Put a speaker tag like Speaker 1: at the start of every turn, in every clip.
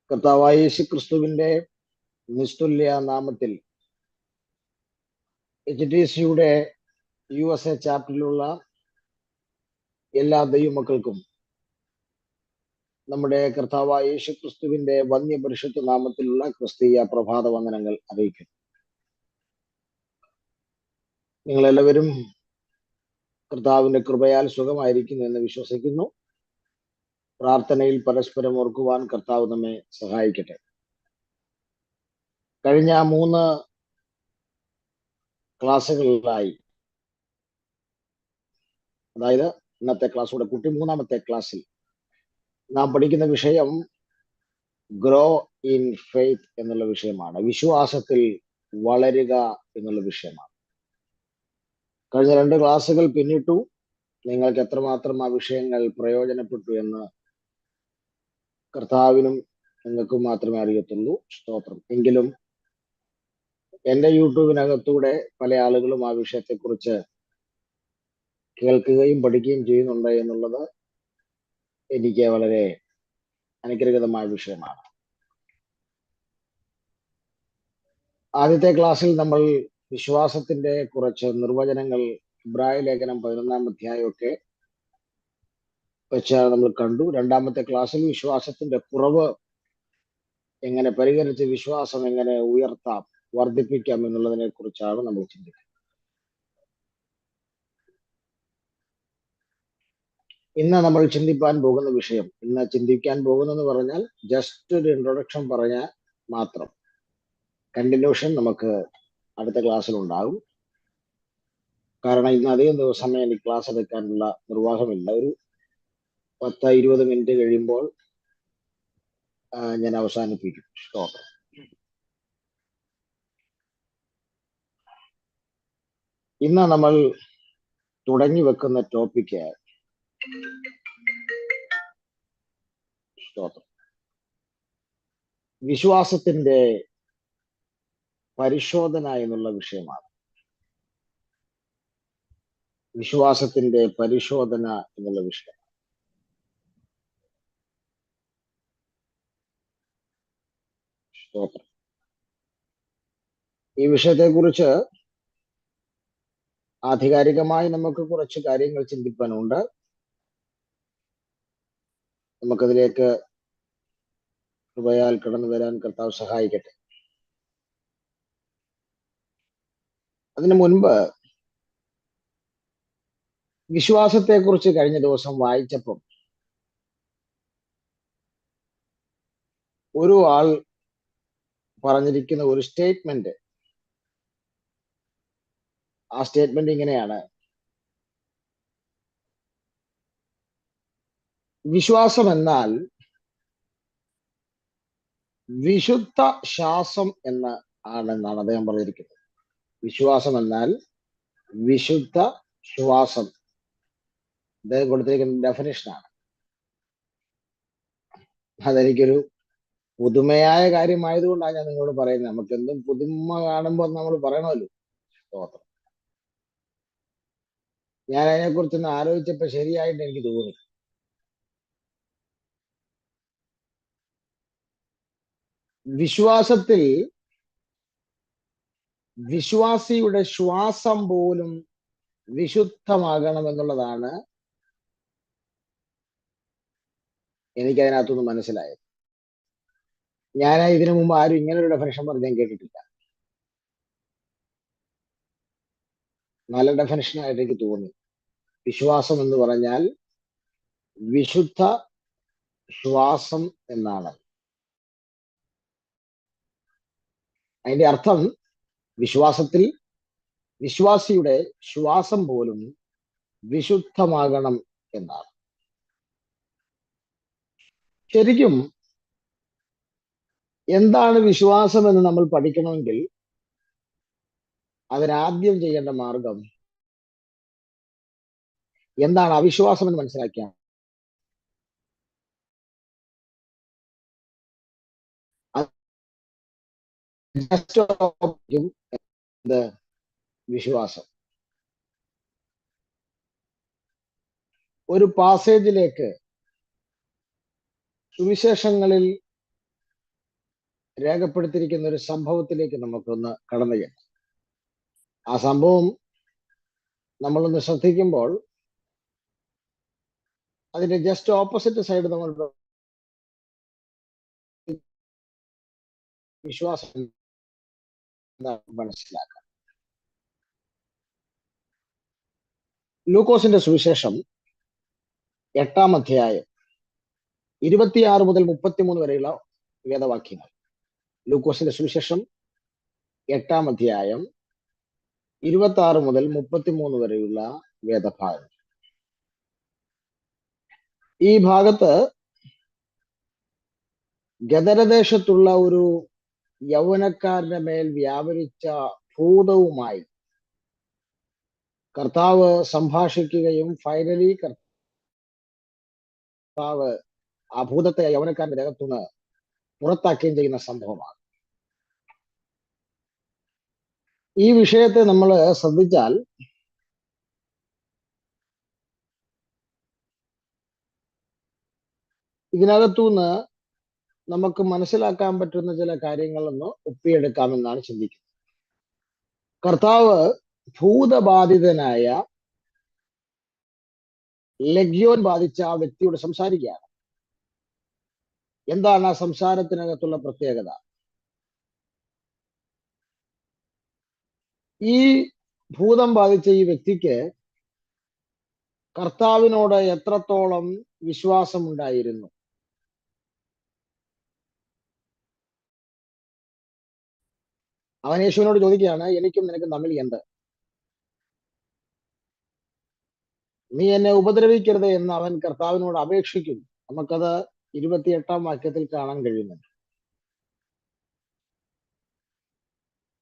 Speaker 1: കർത്താവായ യേശുക്രിസ്തുവിന്റെ നിസ്തുല്യ നാമത്തിൽ HTCയുടെ USA ചാപ്റ്ററിലുള്ള എല്ലാ ദൈവമക്കൾക്കും നമ്മുടെ കർത്താവായ യേശുക്രിസ്തുവിന്റെ വന്യപരിശുദ്ധ നാമത്തിലുള്ള ക്രിസ്തീയ പ്രഭാത വന്ദനങ്ങൾ അറിയിക്കുന്നു. നിങ്ങളെല്ലാവരും കർത്താവിന്റെ കൃപയാൽ സുഖമായിരിക്കുന്നു എന്ന് വിശ്വസിക്കുന്നു. പ്രാർത്ഥനയിൽ പരസ്പരം ഓർക്കുവാൻ കർത്താവ് നമ്മെ സഹായിക്കട്ടെ. കഴിഞ്ഞ 3 ക്ലാസ്സുകളിലായി, അതായത് ഇന്നത്തെ ക്ലാസ്സോടെ കൂട്ടി 3ാമത്തെ ക്ലാസ്സിൽ നാം പഠിക്കുന്ന വിഷയം ഗ്രോ ഇൻ ഫെയ്ത്ത് എന്നുള്ള വിഷയമാണ്. വിശ്വാസത്തിൽ വളരുക എന്നുള്ള വിഷയമാണ്. കഴിഞ്ഞ 2 ക്ലാസ്സുകൾ പിന്നിട്ടു. നിങ്ങൾക്ക് എത്രമാത്രം ആ വിഷയങ്ങൾ പ്രയോജനപ്പെട്ടു എന്ന് കർത്താവിനും നിങ്ങൾക്കും മാത്രമേ അറിയത്തുള്ളൂ. സ്തോത്രം. എങ്കിലും എൻ്റെ യൂട്യൂബിനകത്തൂടെ പല ആളുകളും ആ വിഷയത്തെക്കുറിച്ച് കേൾക്കുകയും പഠിക്കുകയും ചെയ്യുന്നുണ്ട് എന്നുള്ളത് എനിക്ക് വളരെ അനുഗ്രഹീതമായ വിഷയമാണ്. ആദ്യത്തെ ക്ലാസ്സിൽ നമ്മൾ വിശ്വാസത്തിന്റെ കുറച്ച് നിർവചനങ്ങൾ ഇബ്രായ ലേഖനം 11ാം അധ്യായമൊക്കെ വെച്ച് നമ്മൾ കണ്ടു. 2ാമത്തെ ക്ലാസ്സിൽ വിശ്വാസത്തിന്റെ കുറവ് എങ്ങനെ പരിഹരിച്ച് വിശ്വാസം എങ്ങനെ ഉയർത്താം, വർദ്ധിപ്പിക്കാം എന്നുള്ളതിനെ കുറിച്ചാണ് നമ്മൾ ചിന്തിക്കുന്നത്. ഇന്ന് നമ്മൾ ചിന്തിക്കാൻ പോകുന്ന വിഷയം, ഇന്ന് ചിന്തിക്കാൻ പോകുന്നെന്ന് പറഞ്ഞാൽ ജസ്റ്റ് ഒരു ഇൻട്രൊഡക്ഷൻ പറഞ്ഞാൽ മാത്രം. കണ്ടിന്യൂഷൻ നമുക്ക് അടുത്ത ക്ലാസ്സിൽ ഉണ്ടാകും. കാരണം ഇന്ന് അധികം ദിവസം എനിക്ക് ക്ലാസ് എടുക്കാനുള്ള നിർവാഹമില്ല. ഒരു 10-20 മിനിറ്റ് കഴിയുമ്പോൾ ഞാൻ അവസാനിപ്പിക്കും. സ്തോത്രം. ഇന്ന് നമ്മൾ തുടങ്ങി വെക്കുന്ന ടോപ്പിക്ക് സ്തോത്രം, വിശ്വാസത്തിന്റെ പരിശോധന എന്നുള്ള വിഷയമാണ്. വിശ്വാസത്തിന്റെ പരിശോധന എന്നുള്ള വിഷയം. സ്തോത്രം. ഈ വിഷയത്തെക്കുറിച്ച് ആധികാരികമായി നമുക്ക് കുറച്ച് കാര്യങ്ങൾ ചിന്തിക്കാനുണ്ട്. നമുക്കതിലേക്ക് കൃപയാൽ കടന്നു വരാൻ കർത്താവ് സഹായിക്കട്ടെ. അതിനു മുൻപ് വിശ്വാസത്തെക്കുറിച്ച് കഴിഞ്ഞ ദിവസം വായിച്ചപ്പം ഒരു ആൾ പറഞ്ഞിരിക്കുന്ന ഒരു സ്റ്റേറ്റ്മെന്റ്, ആ സ്റ്റേറ്റ്മെന്റ് ഇങ്ങനെയാണ്: വിശ്വാസം എന്നാൽ വിശുദ്ധ ശ്വാസം ആണെന്നാണ് അദ്ദേഹം പറഞ്ഞിരിക്കുന്നത്. വിശ്വാസം എന്നാൽ വിശുദ്ധ ശ്വാസം. അദ്ദേഹം കൊടുത്തിരിക്കുന്ന ഡെഫിനിഷനാണ്. അതെനിക്കൊരു പുതുമയായ കാര്യമായതുകൊണ്ടാണ് ഞാൻ നിങ്ങളോട് പറയുന്നത്. നമുക്ക് എന്തും പുതുമ കാണുമ്പോൾ നമ്മൾ പറയണമല്ലോ. സ്തോത്രം. ഞാൻ അതിനെക്കുറിച്ചൊന്ന് ആലോചിച്ചപ്പോൾ ശരിയായിട്ട് എനിക്ക് തോന്നി. വിശ്വാസത്തിൽ വിശ്വാസിയുടെ ശ്വാസം പോലും വിശുദ്ധമാകണം എന്നുള്ളതാണ് എനിക്കതിനകത്തുനിന്ന് മനസ്സിലായത്. ഞാൻ ഇതിനു മുമ്പ് ആരും ഇങ്ങനൊരു ഡെഫിനേഷൻ പറഞ്ഞ് കേട്ടിട്ടില്ല. നല്ല ഡെഫിനേഷനായിട്ട് എനിക്ക് തോന്നി. വിശ്വാസം എന്ന് പറഞ്ഞാൽ വിശുദ്ധ ശ്വാസം എന്നാണ്. അതിന്റെ അർത്ഥം വിശ്വാസത്തിൽ വിശ്വാസിയുടെ ശ്വാസം പോലും വിശുദ്ധമാകണം എന്നാണ്. ശരിക്കും എന്താണ് വിശ്വാസം എന്ന് നമ്മൾ പഠിക്കണമെങ്കിൽ അതിനാദ്യം ചെയ്യേണ്ട മാർഗം എന്താണ് അവിശ്വാസം എന്ന് മനസ്സിലാക്കിയാൽ വിശ്വാസം. ഒരു പാസേജിലേക്ക് സുവിശേഷങ്ങളിൽ രേഖപ്പെടുത്തിയിരിക്കുന്ന ഒരു സംഭവത്തിലേക്ക് നമുക്കൊന്ന് കടന്നു ചെല്ലാം. ആ സംഭവം നമ്മളൊന്ന് ശ്രദ്ധിക്കുമ്പോൾ അതിന്റെ ജസ്റ്റ് ഓപ്പോസിറ്റ് സൈഡ് നമ്മൾ വിശ്വാസം മനസ്സിലാക്കാം. ലൂക്കോസിന്റെ സുവിശേഷം 8-ാം അധ്യായം 26 മുതൽ 33 വരെയുള്ള വേദവാക്യങ്ങൾ. ലൂക്കോസിന്റെ സുവിശേഷം 8-ാം അധ്യായം 26 മുതൽ 33 വരെയുള്ള വേദഭാഗം. ഈ ഭാഗത്ത് ഗദരദേശത്തുള്ള ഒരു യൗവനക്കാരന്റെ മേൽ വ്യാപരിച്ച ഭൂതവുമായി കർത്താവ് സംഭാഷിക്കുകയും ഫൈനലി കർത്താവ് ആ ഭൂതത്തെ യൗവനക്കാരന്റെ ദേഹത്തുനിന്ന് പുറത്താക്കുകയും ചെയ്യുന്ന സംഭവമാണ്. ഈ വിഷയത്തെ നമ്മൾ ശ്രദ്ധിച്ചാൽ ഇതിനകത്തുനിന്ന് നമുക്ക് മനസ്സിലാക്കാൻ പറ്റുന്ന ചില കാര്യങ്ങളൊന്ന് ഒപ്പിയെടുക്കാമെന്നാണ് ചിന്തിക്കുന്നത്. കർത്താവ് ഭൂതബാധിതനായ ലഗ്യോൻ ബാധിച്ച ആ വ്യക്തിയോട് സംസാരിക്കുകയാണ്. എന്താണ് ആ സംസാരത്തിനകത്തുള്ള പ്രത്യേകത? ഈ ഭൂതം ബാധിച്ച ഈ വ്യക്തിക്ക് കർത്താവിനോട് എത്രത്തോളം വിശ്വാസമുണ്ടായിരുന്നു? അവൻ യേശുവിനോട് ചോദിക്കുകയാണ്, എനിക്കും നിനക്കും തമ്മിൽ എന്ത്? നീ എന്നെ ഉപദ്രവിക്കരുത് എന്ന് അവൻ കർത്താവിനോട് അപേക്ഷിക്കുന്നു. നമുക്കത് 28-ാം വാക്യത്തിൽ കാണാൻ കഴിയുന്നുണ്ട്.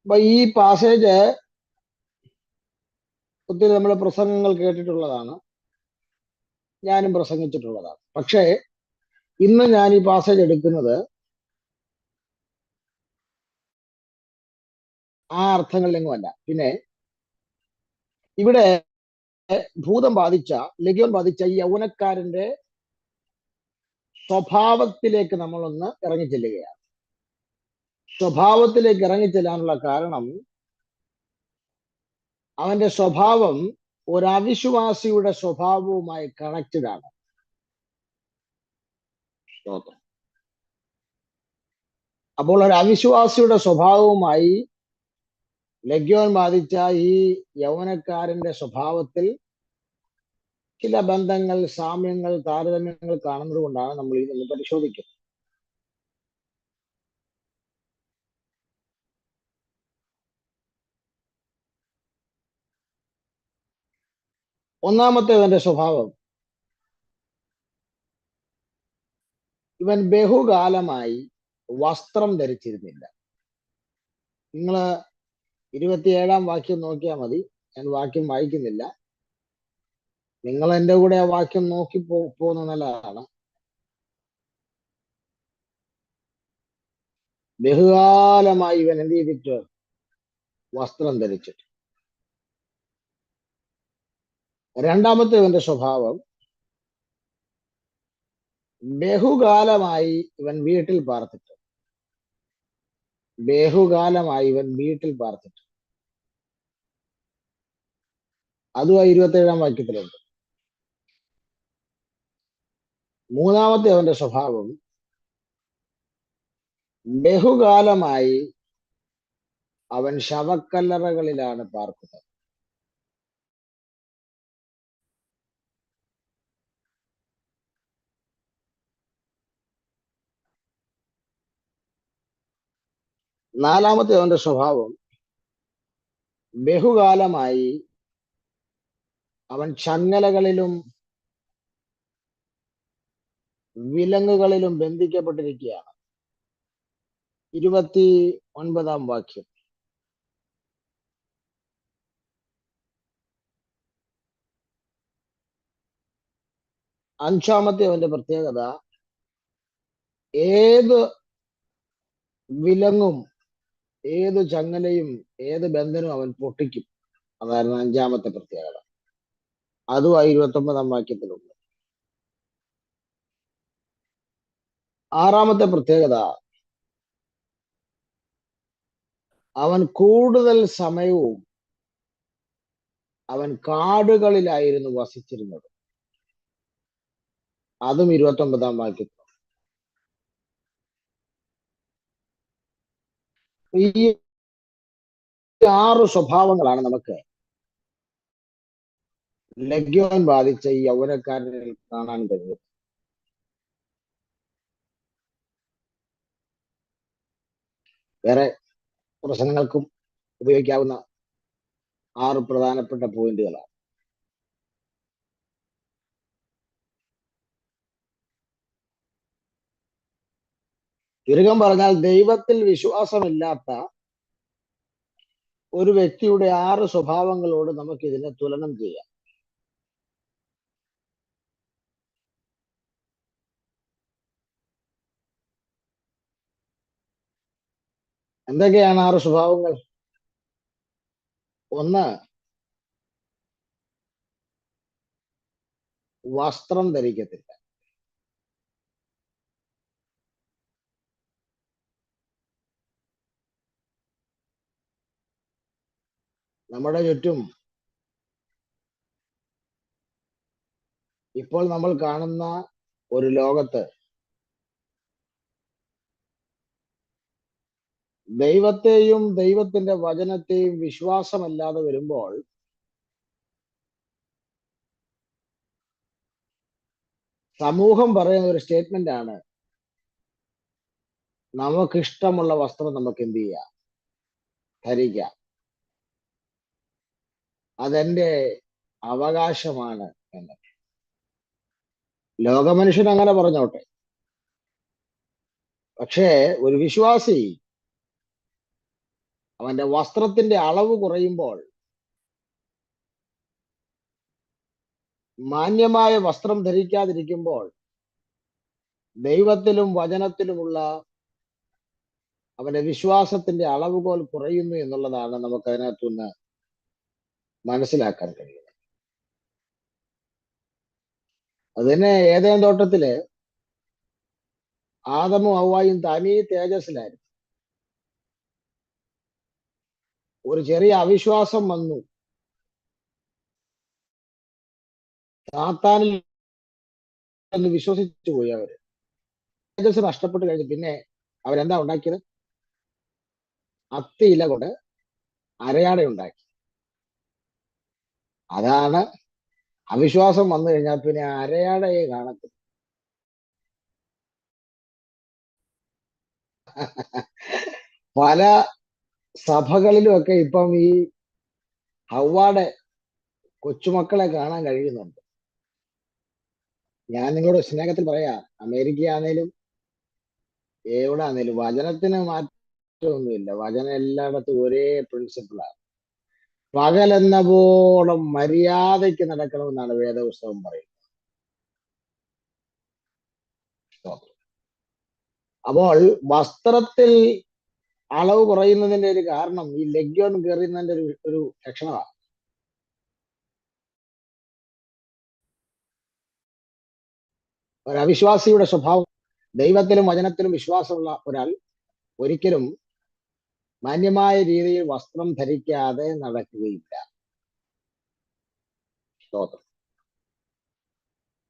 Speaker 1: അപ്പൊ ഈ പാസേജ് ഒത്തിരി നമ്മൾ പ്രസംഗങ്ങൾ കേട്ടിട്ടുള്ളതാണ്, ഞാനും പ്രസംഗിച്ചിട്ടുള്ളതാണ്. പക്ഷേ ഇന്ന് ഞാൻ ഈ പാസേജ് എടുക്കുന്നത് ആ അർത്ഥങ്ങളിലെങ്ങുമല്ല. പിന്നെ ഇവിടെ ഭൂതം ബാധിച്ച ലഗ്യോൻ ബാധിച്ച ഈ യൗവനക്കാരന്റെ സ്വഭാവത്തിലേക്ക് നമ്മളൊന്ന് ഇറങ്ങിച്ചെല്ലുകയാണ്. സ്വഭാവത്തിലേക്ക് ഇറങ്ങിച്ചെല്ലാനുള്ള കാരണം അവന്റെ സ്വഭാവം ഒരു അവിശ്വാസിയുടെ സ്വഭാവവുമായി കണക്റ്റഡ് ആണ്. അപ്പോൾ ഒരു അവിശ്വാസിയുടെ സ്വഭാവവുമായി ലഗ്യോൻ ബാധിച്ച ഈ യൗവനക്കാരന്റെ സ്വഭാവത്തിൽ ചില ബന്ധങ്ങൾ, സാമ്യങ്ങൾ, താരതമ്യങ്ങൾ കാണുന്നത് കൊണ്ടാണ് നമ്മൾ ഇതൊന്ന് പരിശോധിക്കുന്നത്. ഒന്നാമത്തേവന്റെ സ്വഭാവം, ഇവൻ ബഹുകാലമായി വസ്ത്രം ധരിച്ചിരുന്നില്ല. നിങ്ങൾ 27-ാം വാക്യം നോക്കിയാൽ മതി. ഞാൻ വാക്യം വായിക്കുന്നില്ല, നിങ്ങൾ എൻ്റെ കൂടെ ആ വാക്യം നോക്കി പോകുന്ന നല്ലതാണ്. ബഹുകാലമായി ഇവൻ എന്ത് ചെയ്തിട്ട്? വസ്ത്രം ധരിച്ചിട്ട്. രണ്ടാമത്തേവന്റെ സ്വഭാവം, ബഹുകാലമായി ഇവൻ വീട്ടിൽ പാർത്തിട്ട്. ബഹുകാലമായി ഇവൻ വീട്ടിൽ പാർത്തിട്ട്. അതും 27-ാം വാക്യത്തിലുണ്ട്. മൂന്നാമത്തെ അവന്റെ സ്വഭാവം, ബഹുകാലമായി അവൻ ശവക്കല്ലറകളിലാണ് പാർക്കുന്നത്. നാലാമത്തെ അവന്റെ സ്വഭാവം, ബഹുകാലമായി അവൻ ചങ്ങലകളിലും വിലങ്ങുകളിലും ബന്ധിക്കപ്പെട്ടിരിക്കുകയാണ്. 29-ാം വാക്യം. അഞ്ചാമത്തെ അവന്റെ പ്രത്യേകത, ഏത് വിലങ്ങും ഏത് ചങ്ങലയും ഏത് ബന്ധനവും അവൻ പൊട്ടിക്കും. അതായിരുന്നു അഞ്ചാമത്തെ പ്രത്യേകത. അതും 29-ാം വാക്യത്തിലുണ്ട്. ആറാമത്തെ പ്രത്യേകത, അവൻ കൂടുതൽ സമയവും അവൻ കാടുകളിലായിരുന്നു വസിച്ചിരുന്നത്. അതും 29-ാം വാക്യത്തിൽ. ഈ 6 സ്വഭാവങ്ങളാണ് നമുക്ക് ലഗ്യോൻ ബാധിച്ച ഈ യൗവനക്കാരനിൽ കാണാൻ കഴിയും. വേറെ പ്രശ്നങ്ങൾക്കും ഉപയോഗിക്കാവുന്ന 6 പ്രധാനപ്പെട്ട പോയിന്റുകളാണ്. ചുരുക്കം പറഞ്ഞാൽ, ദൈവത്തിൽ വിശ്വാസമില്ലാത്ത ഒരു വ്യക്തിയുടെ 6 സ്വഭാവങ്ങളോട് നമുക്ക് ഇതിനെ തുലനം ചെയ്യാം. എന്തൊക്കെയാണ് 6 സ്വഭാവങ്ങൾ? ഒന്ന്, വസ്ത്രം ധരിക്കത്തില്ല. നമ്മുടെ ചുറ്റും ഇപ്പോൾ നമ്മൾ കാണുന്ന ഒരു ലോകത്ത് ദൈവത്തെയും ദൈവത്തിന്റെ വചനത്തെയും വിശ്വാസമല്ലാതെ വരുമ്പോൾ സമൂഹം പറയുന്ന ഒരു സ്റ്റേറ്റ്മെന്റ് ആണ്, നമുക്കിഷ്ടമുള്ള വസ്ത്രം നമുക്ക് എന്ത് ചെയ്യാം, ധരിക്കാം, അതെന്റെ അവകാശമാണ് എന്ന്. ലോകമനുഷ്യൻ അങ്ങനെ പറഞ്ഞോട്ടെ. പക്ഷേ ഒരു വിശ്വാസി അവന്റെ വസ്ത്രത്തിന്റെ അളവ് കുറയുമ്പോൾ, മാന്യമായ വസ്ത്രം ധരിക്കാതിരിക്കുമ്പോൾ, ദൈവത്തിലും വചനത്തിലുമുള്ള അവന്റെ വിശ്വാസത്തിന്റെ അളവുകോൽ കുറയുന്നു എന്നുള്ളതാണ് നമുക്ക് അതിനകത്തുനിന്ന് മനസ്സിലാക്കാൻ കഴിയുന്നത്. അതിന് ഏദേൻ തോട്ടത്തില് ആദമും ഹവ്വായും തനി തേജസ്സിലായിരുന്നു. ഒരു ചെറിയ അവിശ്വാസം വന്നു, സാത്താനിൽ എന്ന് വിശ്വസിച്ചു പോയി അവര്. തേജസ് നഷ്ടപ്പെട്ട് കഴിഞ്ഞു. പിന്നെ അവരെന്താ ഉണ്ടാക്കിയത്? അത്തിയില കൊണ്ട് അരയാട ഉണ്ടാക്കി. അതാണ് അവിശ്വാസം വന്നു കഴിഞ്ഞാൽ പിന്നെ അരയാടയെ കാണത്തില്ല. പല സഭകളിലും ഒക്കെ ഇപ്പം ഈ ഹവ്വാടെ കൊച്ചുമക്കളെ കാണാൻ കഴിയുന്നുണ്ട്. ഞാൻ നിങ്ങളോട് സ്നേഹത്തിൽ പറയാം, അമേരിക്ക ആണേലും എവിടെ ആണേലും വചനത്തിന് മാറ്റമൊന്നുമില്ല. വചനം എല്ലായിടത്തും ഒരേ പ്രിൻസിപ്പിളാണ്. പകലെന്ന പോലെ മര്യാദയ്ക്ക് നടക്കണമെന്നാണ് വേദപുസ്തകം പറയുന്നത്. അപ്പോൾ വസ്ത്രത്തിൽ അളവ് കുറയുന്നതിന്റെ ഒരു കാരണം ഈ ലഗ്യോൻ കയറുന്നതിന്റെ ഒരു ലക്ഷണമാണ്. ഒരു അവിശ്വാസിയുടെ സ്വഭാവം, ദൈവത്തിലും വചനത്തിലും വിശ്വാസമുള്ള ഒരാൾ ഒരിക്കലും മാന്യമായ രീതിയിൽ വസ്ത്രം ധരിക്കാതെ നടക്കുകയില്ല. സ്തോത്രം.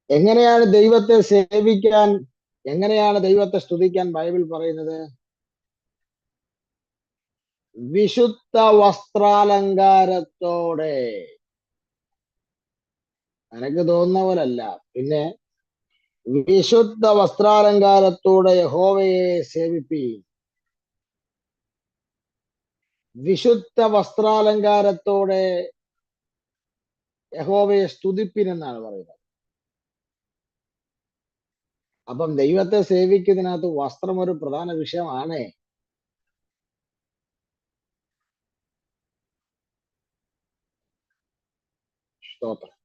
Speaker 1: എങ്ങനെയാണ് ദൈവത്തെ സേവിക്കാൻ, എങ്ങനെയാണ് ദൈവത്തെ സ്തുതിക്കാൻ ബൈബിൾ പറയുന്നത്? വിശുദ്ധ വസ്ത്രാലങ്കാരത്തോടെ. എനിക്ക് തോന്നുന്ന പോലല്ല. പിന്നെ വിശുദ്ധ വസ്ത്രാലങ്കാരത്തോടെ യഹോവയെ സേവിപ്പീൻ. വിശുദ്ധ വസ്ത്രാലങ്കാരത്തോടെ യഹോവയെ സ്തുതിപ്പിൻ എന്നാണ് പറയുന്നത്. അപ്പം ദൈവത്തെ സേവിക്കുന്നതിനകത്ത് വസ്ത്രം ഒരു പ്രധാന വിഷയമാണ്. സ്തോത്രം.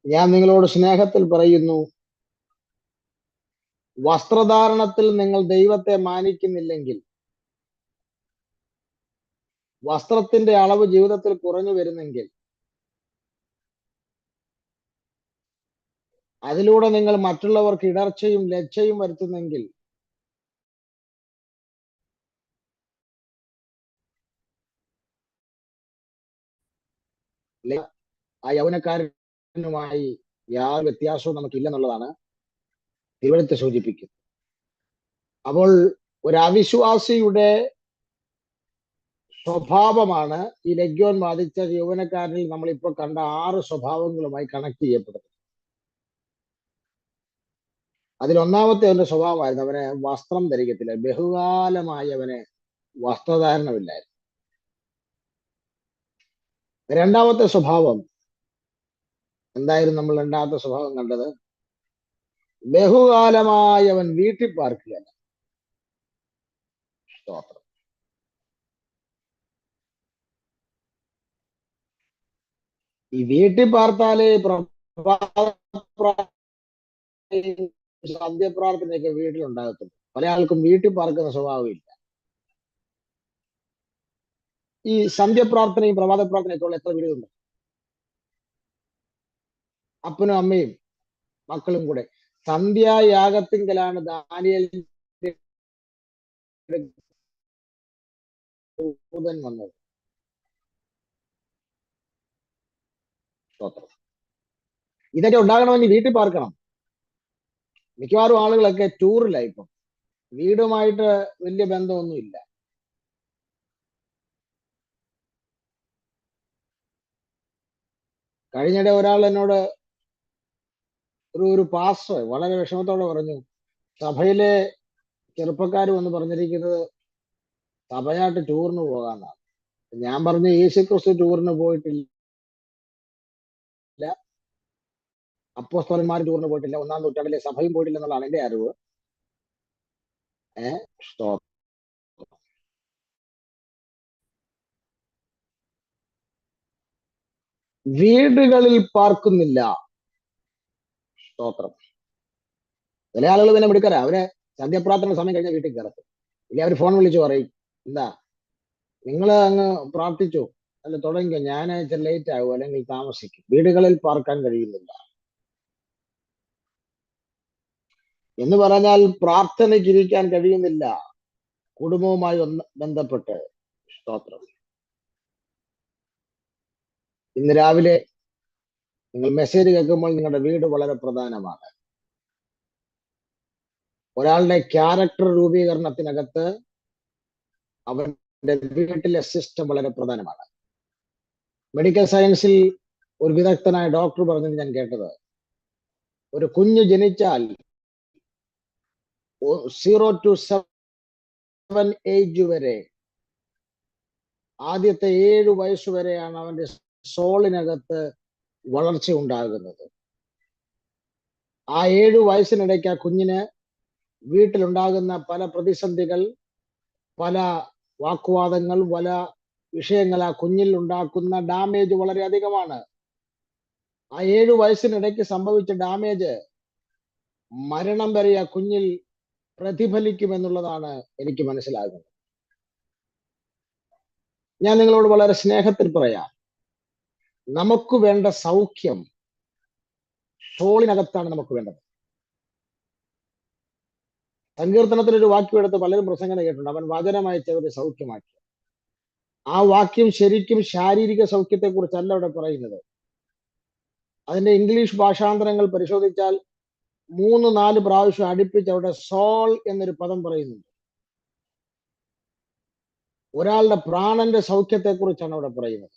Speaker 1: ഞാൻ നിങ്ങളോട് സ്നേഹത്തിൽ പറയുന്നു, വസ്ത്രധാരണത്തിൽ നിങ്ങൾ ദൈവത്തെ മാനിക്കുന്നില്ലെങ്കിൽ, വസ്ത്രത്തിന്റെ അളവ് ജീവിതത്തിൽ കുറഞ്ഞു വരുന്നെങ്കിൽ, അതിലൂടെ നിങ്ങൾ മറ്റുള്ളവർക്ക് ഇടർച്ചയും ലജ്ജയും വരുത്തുന്നെങ്കിൽ ആ യൗവനക്കാരനുമായി യാതൊരു വ്യത്യാസവും നമുക്കില്ലെന്നുള്ളതാണ് തിരുവഴുത്ത് സൂചിപ്പിക്കുന്നത്. അപ്പോൾ ഒരു അവിശ്വാസിയുടെ സ്വഭാവമാണ് ഈ ലഗ്യോൻ ബാധിച്ച യൗവനക്കാരിൽ നമ്മളിപ്പോൾ കണ്ട 6 സ്വഭാവങ്ങളുമായി കണക്ട് ചെയ്യപ്പെടുന്നത്. അതിലൊന്നാമത്തെ അവന്റെ സ്വഭാവമായിരുന്നു, അവന് വസ്ത്രം ധരിക്കത്തില്ല. ബഹുകാലമായി അവന് വസ്ത്രധാരണമില്ലായിരുന്നു. രണ്ടാമത്തെ സ്വഭാവം എന്തായിരുന്നു? നമ്മൾ രണ്ടാമത്തെ സ്വഭാവം കണ്ടത്, ബഹുകാലമായി അവൻ വീട്ടിൽ പാർക്കുകയല്ല. സ്തോത്രം. ഈ വീട്ടിൽ പാർത്താലേ സന്ധ്യപ്രാർത്ഥനയൊക്കെ വീട്ടിലുണ്ടാകത്തുള്ളൂ. പല ആൾക്കും വീട്ടിൽ പാർക്കുന്ന സ്വഭാവമില്ല. ഈ സന്ധ്യപ്രാർത്ഥനയും പ്രഭാത പ്രാർത്ഥനയൊക്കെ ഉള്ള എത്ര വീടുകളുണ്ട്? അപ്പനും അമ്മയും മക്കളും കൂടെ സന്ധ്യായാഗത്തിങ്കലാണ് ദാനിയേലിന്റെ ദൂതൻ വന്നത്. സ്തോത്രം. ഇതൊക്കെ ഉണ്ടാകണമെങ്കിൽ വീട്ടിൽ പാർക്കണം. മിക്കവാറും ആളുകളൊക്കെ ടൂറിലായി. ഇപ്പം വീടുമായിട്ട് വലിയ ബന്ധമൊന്നുമില്ല. കഴിഞ്ഞിടെ ഒരാൾ എന്നോട് ഒരു പാസ്റ്റർ വളരെ വിഷമത്തോടെ പറഞ്ഞു, സഭയിലെ ചെറുപ്പക്കാർ വന്ന് പറഞ്ഞിരിക്കുന്നത് സഭയായിട്ട് ടൂറിന് പോകാന്നാണ്. ഞാൻ പറഞ്ഞു, യേശുക്രിസ്തു ടൂറിന് പോയിട്ടില്ല, അപ്പോസ്തലന്മാർ ടൂറിന് പോയിട്ടില്ല, 1-ാം നൂറ്റാണ്ടിലെ സഭയും പോയിട്ടില്ല എന്നുള്ളതാണ് എന്റെ അറിവ്. സ്തോത്രം. വീടുകളിൽ പാർക്കുന്നില്ല. സ്തോത്രം. ചില ആളുകൾ പിന്നെ എടുക്കാറാ, അവര് സന്ധ്യപ്രാർത്ഥന സമയം കഴിഞ്ഞാൽ വീട്ടിൽ കയറത്തും. ഇല്ല, അവര് ഫോൺ വിളിച്ചു പറയും, എന്താ നിങ്ങൾ അങ്ങ് പ്രാർത്ഥിച്ചു അല്ല തുടങ്ങിക്കോ, ഞാൻ ലേറ്റ് ആകും അല്ലെങ്കിൽ താമസിക്കും. വീടുകളിൽ പാർക്കാൻ കഴിയുന്നില്ല എന്ന് പറഞ്ഞാൽ പ്രാർത്ഥനയ്ക്ക് ഇരിക്കാൻ കഴിയുന്നില്ല കുടുംബവുമായി ബന്ധപ്പെട്ട്. സ്തോത്രം. ഇന്ന് രാവിലെ നിങ്ങൾ മെസ്സേജ് കേൾക്കുമ്പോൾ നിങ്ങളുടെ വീട് വളരെ പ്രധാനമാണ്. ഒരാളുടെ ക്യാരക്ടർ രൂപീകരണത്തിനകത്ത് അവന്റെ വീട്ടിലെ സിസ്റ്റം വളരെ പ്രധാനമാണ്. മെഡിക്കൽ സയൻസിൽ ഒരു വിദഗ്ധനായ ഡോക്ടർ പറഞ്ഞത് ഞാൻ കേട്ടത്, ഒരു കുഞ്ഞ് ജനിച്ചാൽ 0 to 7 ഏജ് വരെ, ആദ്യത്തെ 7 വയസ്സ് വരെയാണ് അവന്റെ സോളിനകത്ത് വളർച്ച ഉണ്ടാകുന്നത്. ആ 7 വയസ്സിനിടയ്ക്ക് ആ കുഞ്ഞിന് വീട്ടിലുണ്ടാകുന്ന പല പ്രതിസന്ധികൾ, പല വാക്വാദങ്ങൾ, പല വിഷയങ്ങൾ ആ കുഞ്ഞിൽ ഉണ്ടാക്കുന്ന ഡാമേജ് വളരെ അധികമാണ്. ആ 7 വയസ്സിനിടയ്ക്ക് സംഭവിച്ച ഡാമേജ് മരണം വരെ ആ കുഞ്ഞിൽ പ്രതിഫലിക്കുമെന്നുള്ളതാണ് എനിക്ക് മനസ്സിലാകുന്നത്. ഞാൻ നിങ്ങളോട് വളരെ സ്നേഹത്തിൽ പറയാം, നമുക്ക് വേണ്ട സൗഖ്യം സോളിനകത്താണ് നമുക്ക് വേണ്ടത്. സങ്കീർത്തനത്തിൽ ഒരു വാക്യം എടുത്ത് പലരും പ്രസംഗം കേട്ടിട്ടുണ്ട്, അവൻ വചനമായി ചെറുത് സൗഖ്യമാക്കി. ആ വാക്യം ശരിക്കും ശാരീരിക സൗഖ്യത്തെ കുറിച്ചല്ല അവിടെ പറയുന്നത്. അതിന്റെ ഇംഗ്ലീഷ് ഭാഷാന്തരങ്ങൾ പരിശോധിച്ചാൽ 3-4 പ്രാവശ്യം അടുപ്പിച്ച് അവിടെ സോൾ എന്നൊരു പദം പറയുന്നുണ്ട്. ഒരാളുടെ പ്രാണന്റെ സൗഖ്യത്തെ കുറിച്ചാണ് അവിടെ പറയുന്നത്.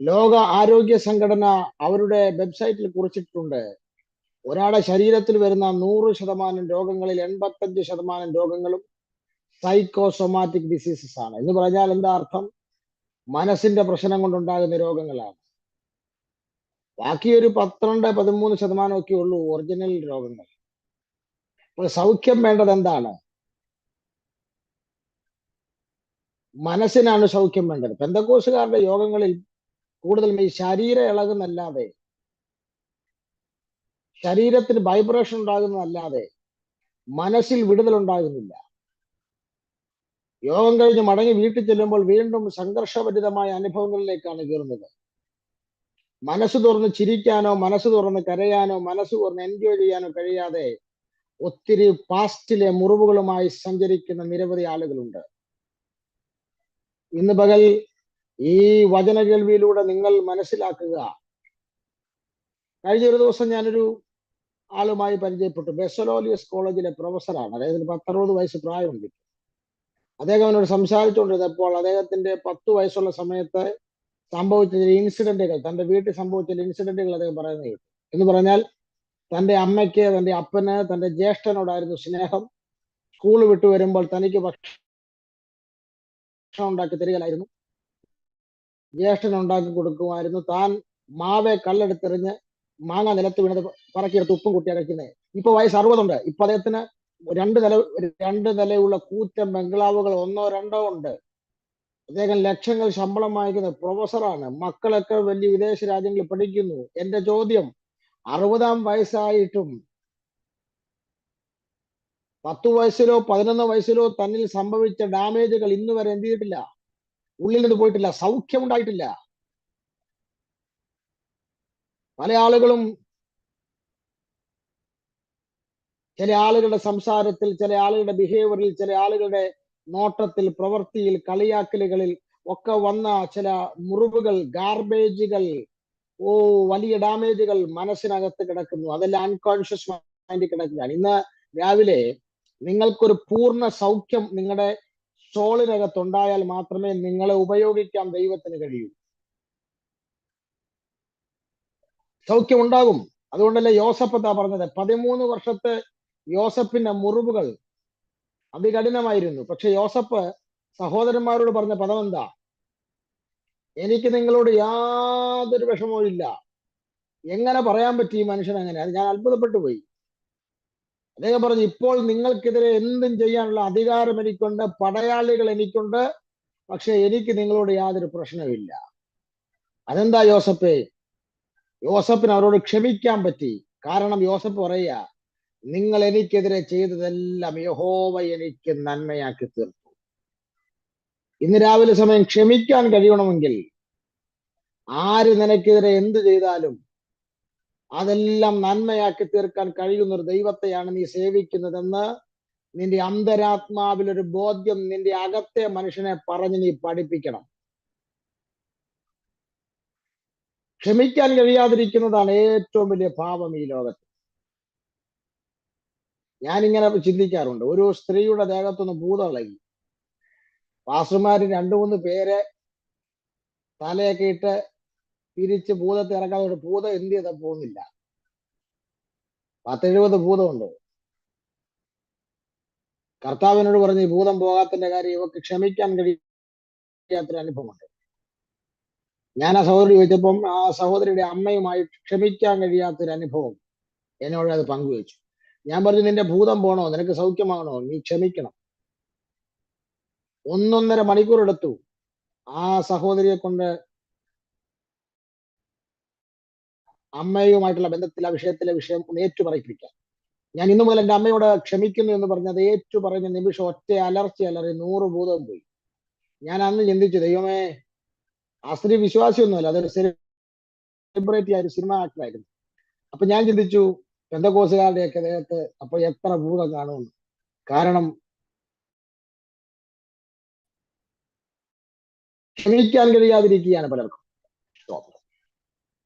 Speaker 1: ലോക ആരോഗ്യ സംഘടന അവരുടെ വെബ്സൈറ്റിൽ കുറിച്ചിട്ടുണ്ട്, ഒരാളുടെ ശരീരത്തിൽ വരുന്ന 100% രോഗങ്ങളിൽ 85% രോഗങ്ങളും സൈക്കോസൊമാറ്റിക് ഡിസീസസ് ആണ്. എന്ന് പറഞ്ഞാൽ എന്താ അർത്ഥം? മനസ്സിന്റെ പ്രശ്നം കൊണ്ടുണ്ടാകുന്ന രോഗങ്ങളാണ്. ബാക്കി ഒരു 12-13% ഒക്കെ ഉള്ളൂ ഒറിജിനൽ രോഗങ്ങൾ. അപ്പോൾ സൗഖ്യം വേണ്ടത് എന്താണ്? മനസ്സിനാണ് സൗഖ്യം വേണ്ടത്. പെന്തക്കോസുകാരുടെ യോഗങ്ങളിൽ കൂടുതലും ഈ ശരീരം ഇളകുന്നല്ലാതെ, ശരീരത്തിന് വൈബ്രേഷൻ ഉണ്ടാകുന്നതല്ലാതെ മനസ്സിൽ വിടുതൽ ഉണ്ടാകുന്നില്ല. യോഗം കഴിഞ്ഞ് മടങ്ങി വീട്ടിൽ ചെല്ലുമ്പോൾ വീണ്ടും സംഘർഷഭരിതമായ അനുഭവങ്ങളിലേക്കാണ് കയറുന്നത്. മനസ്സ് തുറന്ന് ചിരിക്കാനോ മനസ്സ് തുറന്ന് കരയാനോ മനസ്സ് തുറന്ന് എൻജോയ് ചെയ്യാനോ കഴിയാതെ ഒത്തിരി പാസ്റ്റിലെ മുറിവുകളുമായി സഞ്ചരിക്കുന്ന നിരവധി ആളുകളുണ്ട്. ഇന്ന് പകൽ ഈ വചന കേൾവിയിലൂടെ നിങ്ങൾ മനസ്സിലാക്കുക. കഴിഞ്ഞ ഒരു ദിവസം ഞാനൊരു ആളുമായി പരിചയപ്പെട്ടു. ബെസലോലിയസ് കോളേജിലെ പ്രൊഫസറാണ്. അദ്ദേഹത്തിന് 10-60 വയസ്സ് പ്രായമുണ്ട്. അദ്ദേഹം എന്നോട് സംസാരിച്ചുകൊണ്ടിരുന്നപ്പോൾ അദ്ദേഹത്തിന്റെ 10 വയസ്സുള്ള സമയത്ത് സംഭവിച്ച ചില ഇൻസിഡന്റുകൾ, തന്റെ വീട്ടിൽ സംഭവിച്ച ചില ഇൻസിഡന്റുകൾ അദ്ദേഹം പറയുന്നത് കേട്ടു. എന്ന് പറഞ്ഞാൽ തന്റെ അമ്മയ്ക്ക്, തന്റെ അപ്പന്, തന്റെ ജ്യേഷ്ഠനോടായിരുന്നു സ്നേഹം. സ്കൂൾ വിട്ടു വരുമ്പോൾ തനിക്ക് ഭക്ഷണം ഉണ്ടാക്കി തരികയായിരുന്നു, ജ്യേഷ്ഠൻ ഉണ്ടാക്കി കൊടുക്കുമായിരുന്നു. താൻ മാവെ കല്ലെടുത്തെറിഞ്ഞ് മാങ്ങ നിലത്ത് വീണത് പറക്കിയെടുത്ത് ഉപ്പും കുട്ടി അടയ്ക്കുന്നത്. ഇപ്പൊ വയസ്സ് 60 ഉണ്ട്. ഇപ്പൊ അദ്ദേഹത്തിന് രണ്ട് നിലയുള്ള കൂറ്റൻ ബംഗ്ലാവുകൾ 1-2 ഉണ്ട്. അദ്ദേഹം ലക്ഷങ്ങൾ ശമ്പളം വാങ്ങിക്കുന്ന പ്രൊഫസറാണ്. മക്കളൊക്കെ വലിയ വിദേശ രാജ്യങ്ങളിൽ പഠിക്കുന്നു. എന്റെ ചോദ്യം, 60-ാം വയസ്സായിട്ടും 10 വയസ്സിലോ 11 വയസ്സിലോ തന്നിൽ സംഭവിച്ച ഡാമേജുകൾ ഇന്ന് വരെ എന്ത് ചെയ്തിട്ടില്ല? ഉള്ളിൽ നിന്ന് പോയിട്ടില്ല, സൗഖ്യം ഉണ്ടായിട്ടില്ല. പല ആളുകളും ചില ആളുകളുടെ സംസാരത്തിൽ, ചില ആളുകളുടെ ബിഹേവിയറിൽ, ചില ആളുകളുടെ നോട്ടത്തിൽ, പ്രവൃത്തിയിൽ, കളിയാക്കലുകളിൽ ഒക്കെ വന്ന ചില മുറിവുകൾ, ഗാർബേജുകൾ, വലിയ ഡാമേജുകൾ മനസ്സിനകത്ത് കിടക്കുന്നു. അതെല്ലാം അൺകോൺഷ്യസ് മൈൻഡിൽ കിടക്കുകയാണ്. ഇന്ന് രാവിലെ നിങ്ങൾക്കൊരു പൂർണ്ണ സൗഖ്യം നിങ്ങളുടെ സോളിനകത്തുണ്ടായാൽ മാത്രമേ നിങ്ങളെ ഉപയോഗിക്കാൻ ദൈവത്തിന് കഴിയൂ. സൗഖ്യം ഉണ്ടാകും. അതുകൊണ്ടല്ലേ യോസഫ് എന്താ പറഞ്ഞത്? 13 വർഷത്തെ യോസഫിന്റെ മുറിവുകൾ അതികഠിനമായിരുന്നു. പക്ഷെ യോസഫ് സഹോദരന്മാരോട് പറഞ്ഞ പദം എന്താ? എനിക്ക് നിങ്ങളോട് യാതൊരു വിഷമവും ഇല്ല. എങ്ങനെ പറയാൻ പറ്റി ഈ മനുഷ്യൻ അങ്ങനെ? അത് ഞാൻ അത്ഭുതപ്പെട്ടു പോയി. അദ്ദേഹം പറഞ്ഞു, ഇപ്പോൾ നിങ്ങൾക്കെതിരെ എന്തും ചെയ്യാനുള്ള അധികാരം എനിക്കുണ്ട്, പടയാളികൾ എനിക്കുണ്ട്, പക്ഷെ എനിക്ക് നിങ്ങളോട് യാതൊരു പ്രശ്നമില്ല. അതെന്താ യോസഫേ? യോസഫിന് അവരോട് ക്ഷമിക്കാൻ പറ്റി. കാരണം യോസഫ് പറയുക, നിങ്ങൾ എനിക്കെതിരെ ചെയ്തതെല്ലാം യഹോവ എനിക്ക് നന്മയാക്കി തീർത്തു. ഇന്ന് രാവിലെ സമയം ക്ഷമിക്കാൻ കഴിയണമെങ്കിൽ ആര് നിനക്കെതിരെ എന്ത് ചെയ്താലും അതെല്ലാം നന്മയാക്കി തീർക്കാൻ കഴിയുന്ന ഒരു ദൈവത്തെയാണ് നീ സേവിക്കുന്നതെന്ന് നിന്റെ അന്തരാത്മാവിൽ ഒരു ബോധ്യം നിന്റെ അകത്തെ മനുഷ്യനെ പറഞ്ഞ് നീ പഠിപ്പിക്കണം. ക്ഷമിക്കാൻ കഴിയാതിരിക്കുന്നതാണ് ഏറ്റവും വലിയ പാപം ഈ ലോകത്ത്. ഞാനിങ്ങനെ ചിന്തിക്കാറുണ്ട്. ഒരു സ്ത്രീയുടെ ദേഹത്തുനിന്ന് ഭൂതം ഇളകി. പാസ്റ്റർമാര് 2-3 പേരെ തലയൊക്കെ ഇട്ട് തിരിച്ച് ഭൂതത്തെ ഇറക്കാതെ ഭൂതം എന്ത് ചെയ്താൽ പോകുന്നില്ല. 10-70 ഭൂതമുണ്ട്. കർത്താവിനോട് പറഞ്ഞ് ഈ ഭൂതം പോകാത്തതിന്റെ കാര്യം ഇവക്ക് ക്ഷമിക്കാൻ കഴിയാത്തൊരു അനുഭവമുണ്ട്. ഞാൻ ആ സഹോദരി ചോദിച്ചപ്പം ആ സഹോദരിയുടെ അമ്മയുമായി ക്ഷമിക്കാൻ കഴിയാത്തൊരു അനുഭവം എന്നോട് അത് പങ്കുവെച്ചു. ഞാൻ പറഞ്ഞു, നിന്റെ ഭൂതം പോണോ, നിനക്ക് സൗഖ്യമാകണോ, നീ ക്ഷമിക്കണം. 1-1.5 മണിക്കൂർ എടുത്തു ആ സഹോദരിയെ കൊണ്ട് അമ്മയുമായിട്ടുള്ള ബന്ധത്തിൽ ആ വിഷയം ഒന്ന് ഏറ്റുപറയിപ്പിക്കാം. ഞാൻ ഇന്നു മുതൽ എൻ്റെ അമ്മയോട് ക്ഷമിക്കുന്നു എന്ന് പറഞ്ഞ് അത് ഏറ്റുപറഞ്ഞ നിമിഷം ഒറ്റ അലർച്ച അലറി 100 ഭൂതം പോയി. ഞാൻ അന്ന് ചിന്തിച്ചു, ദൈവമേ, ആ സ്ത്രീ വിശ്വാസിയൊന്നുമല്ല, അതൊരു സെലിബ്രിറ്റി ആയ ഒരു സിനിമ ആക്ടർ ആയിരുന്നു. അപ്പൊ ഞാൻ ചിന്തിച്ചു, പെന്തക്കോസുകാരുടെയൊക്കെ ദേഹത്ത് അപ്പൊ എത്ര ഭൂതം കാണുമെന്ന്. കാരണം ക്ഷമിക്കാൻ കഴിയാതിരിക്കുകയാണ് പലർക്കും. സ്തോത്രം.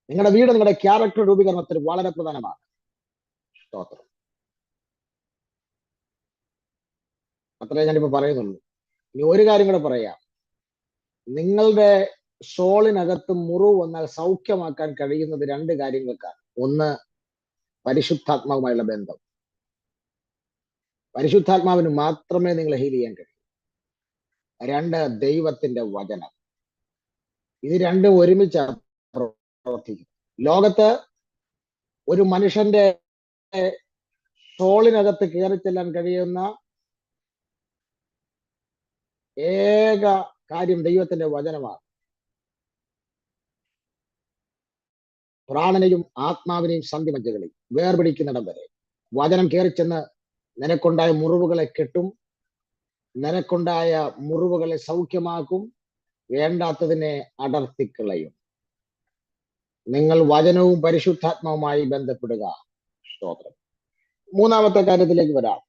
Speaker 1: നിങ്ങളുടെ വീട് നിങ്ങളുടെ ക്യാരക്ടർ രൂപീകരണത്തിന് വളരെ പ്രധാനമാണ്. സ്തോത്രം. അത്രേ ഞാനിപ്പോ പറയുന്നുള്ളൂ. ഇനി ഒരു കാര്യം കൂടെ പറയാം. നിങ്ങളുടെ സോളിനകത്ത് മുറിവ് വന്നാൽ സൗഖ്യമാക്കാൻ കഴിയുന്നത് 2 കാര്യങ്ങൾക്കാണ്. ഒന്ന്, പരിശുദ്ധാത്മാവുമായുള്ള ബന്ധം. പരിശുദ്ധാത്മാവിന് മാത്രമേ നിങ്ങളെ ഹീൽ ചെയ്യാൻ കഴിയൂ. 2, ദൈവത്തിന്റെ വചനം. ഇത് 2 ഒരുമിച്ച് പ്രവർത്തിക്കും. ലോകത്ത് ഒരു മനുഷ്യന്റെ സോളിനകത്ത് കയറി ചെല്ലാൻ കഴിയുന്ന ഏക കാര്യം ദൈവത്തിന്റെ വചനമാണ്. പ്രാണനെയും ആത്മാവിനെയും സന്ധിമജ്ജകളെയും വേർപിടിക്കുന്നിടം വരെ വചനം കയറിച്ചെന്ന് നിനക്കുണ്ടായ മുറിവുകളെ കെട്ടും, നിനക്കുണ്ടായ മുറിവുകളെ സൗഖ്യമാക്കും, വേണ്ടാത്തതിനെ അടർത്തിക്കളയും. നിങ്ങൾ വചനവും പരിശുദ്ധാത്മാവുമായി ബന്ധപ്പെടുക. സ്തോത്രം. മൂന്നാമത്തെ കാര്യത്തിലേക്ക് വരാം.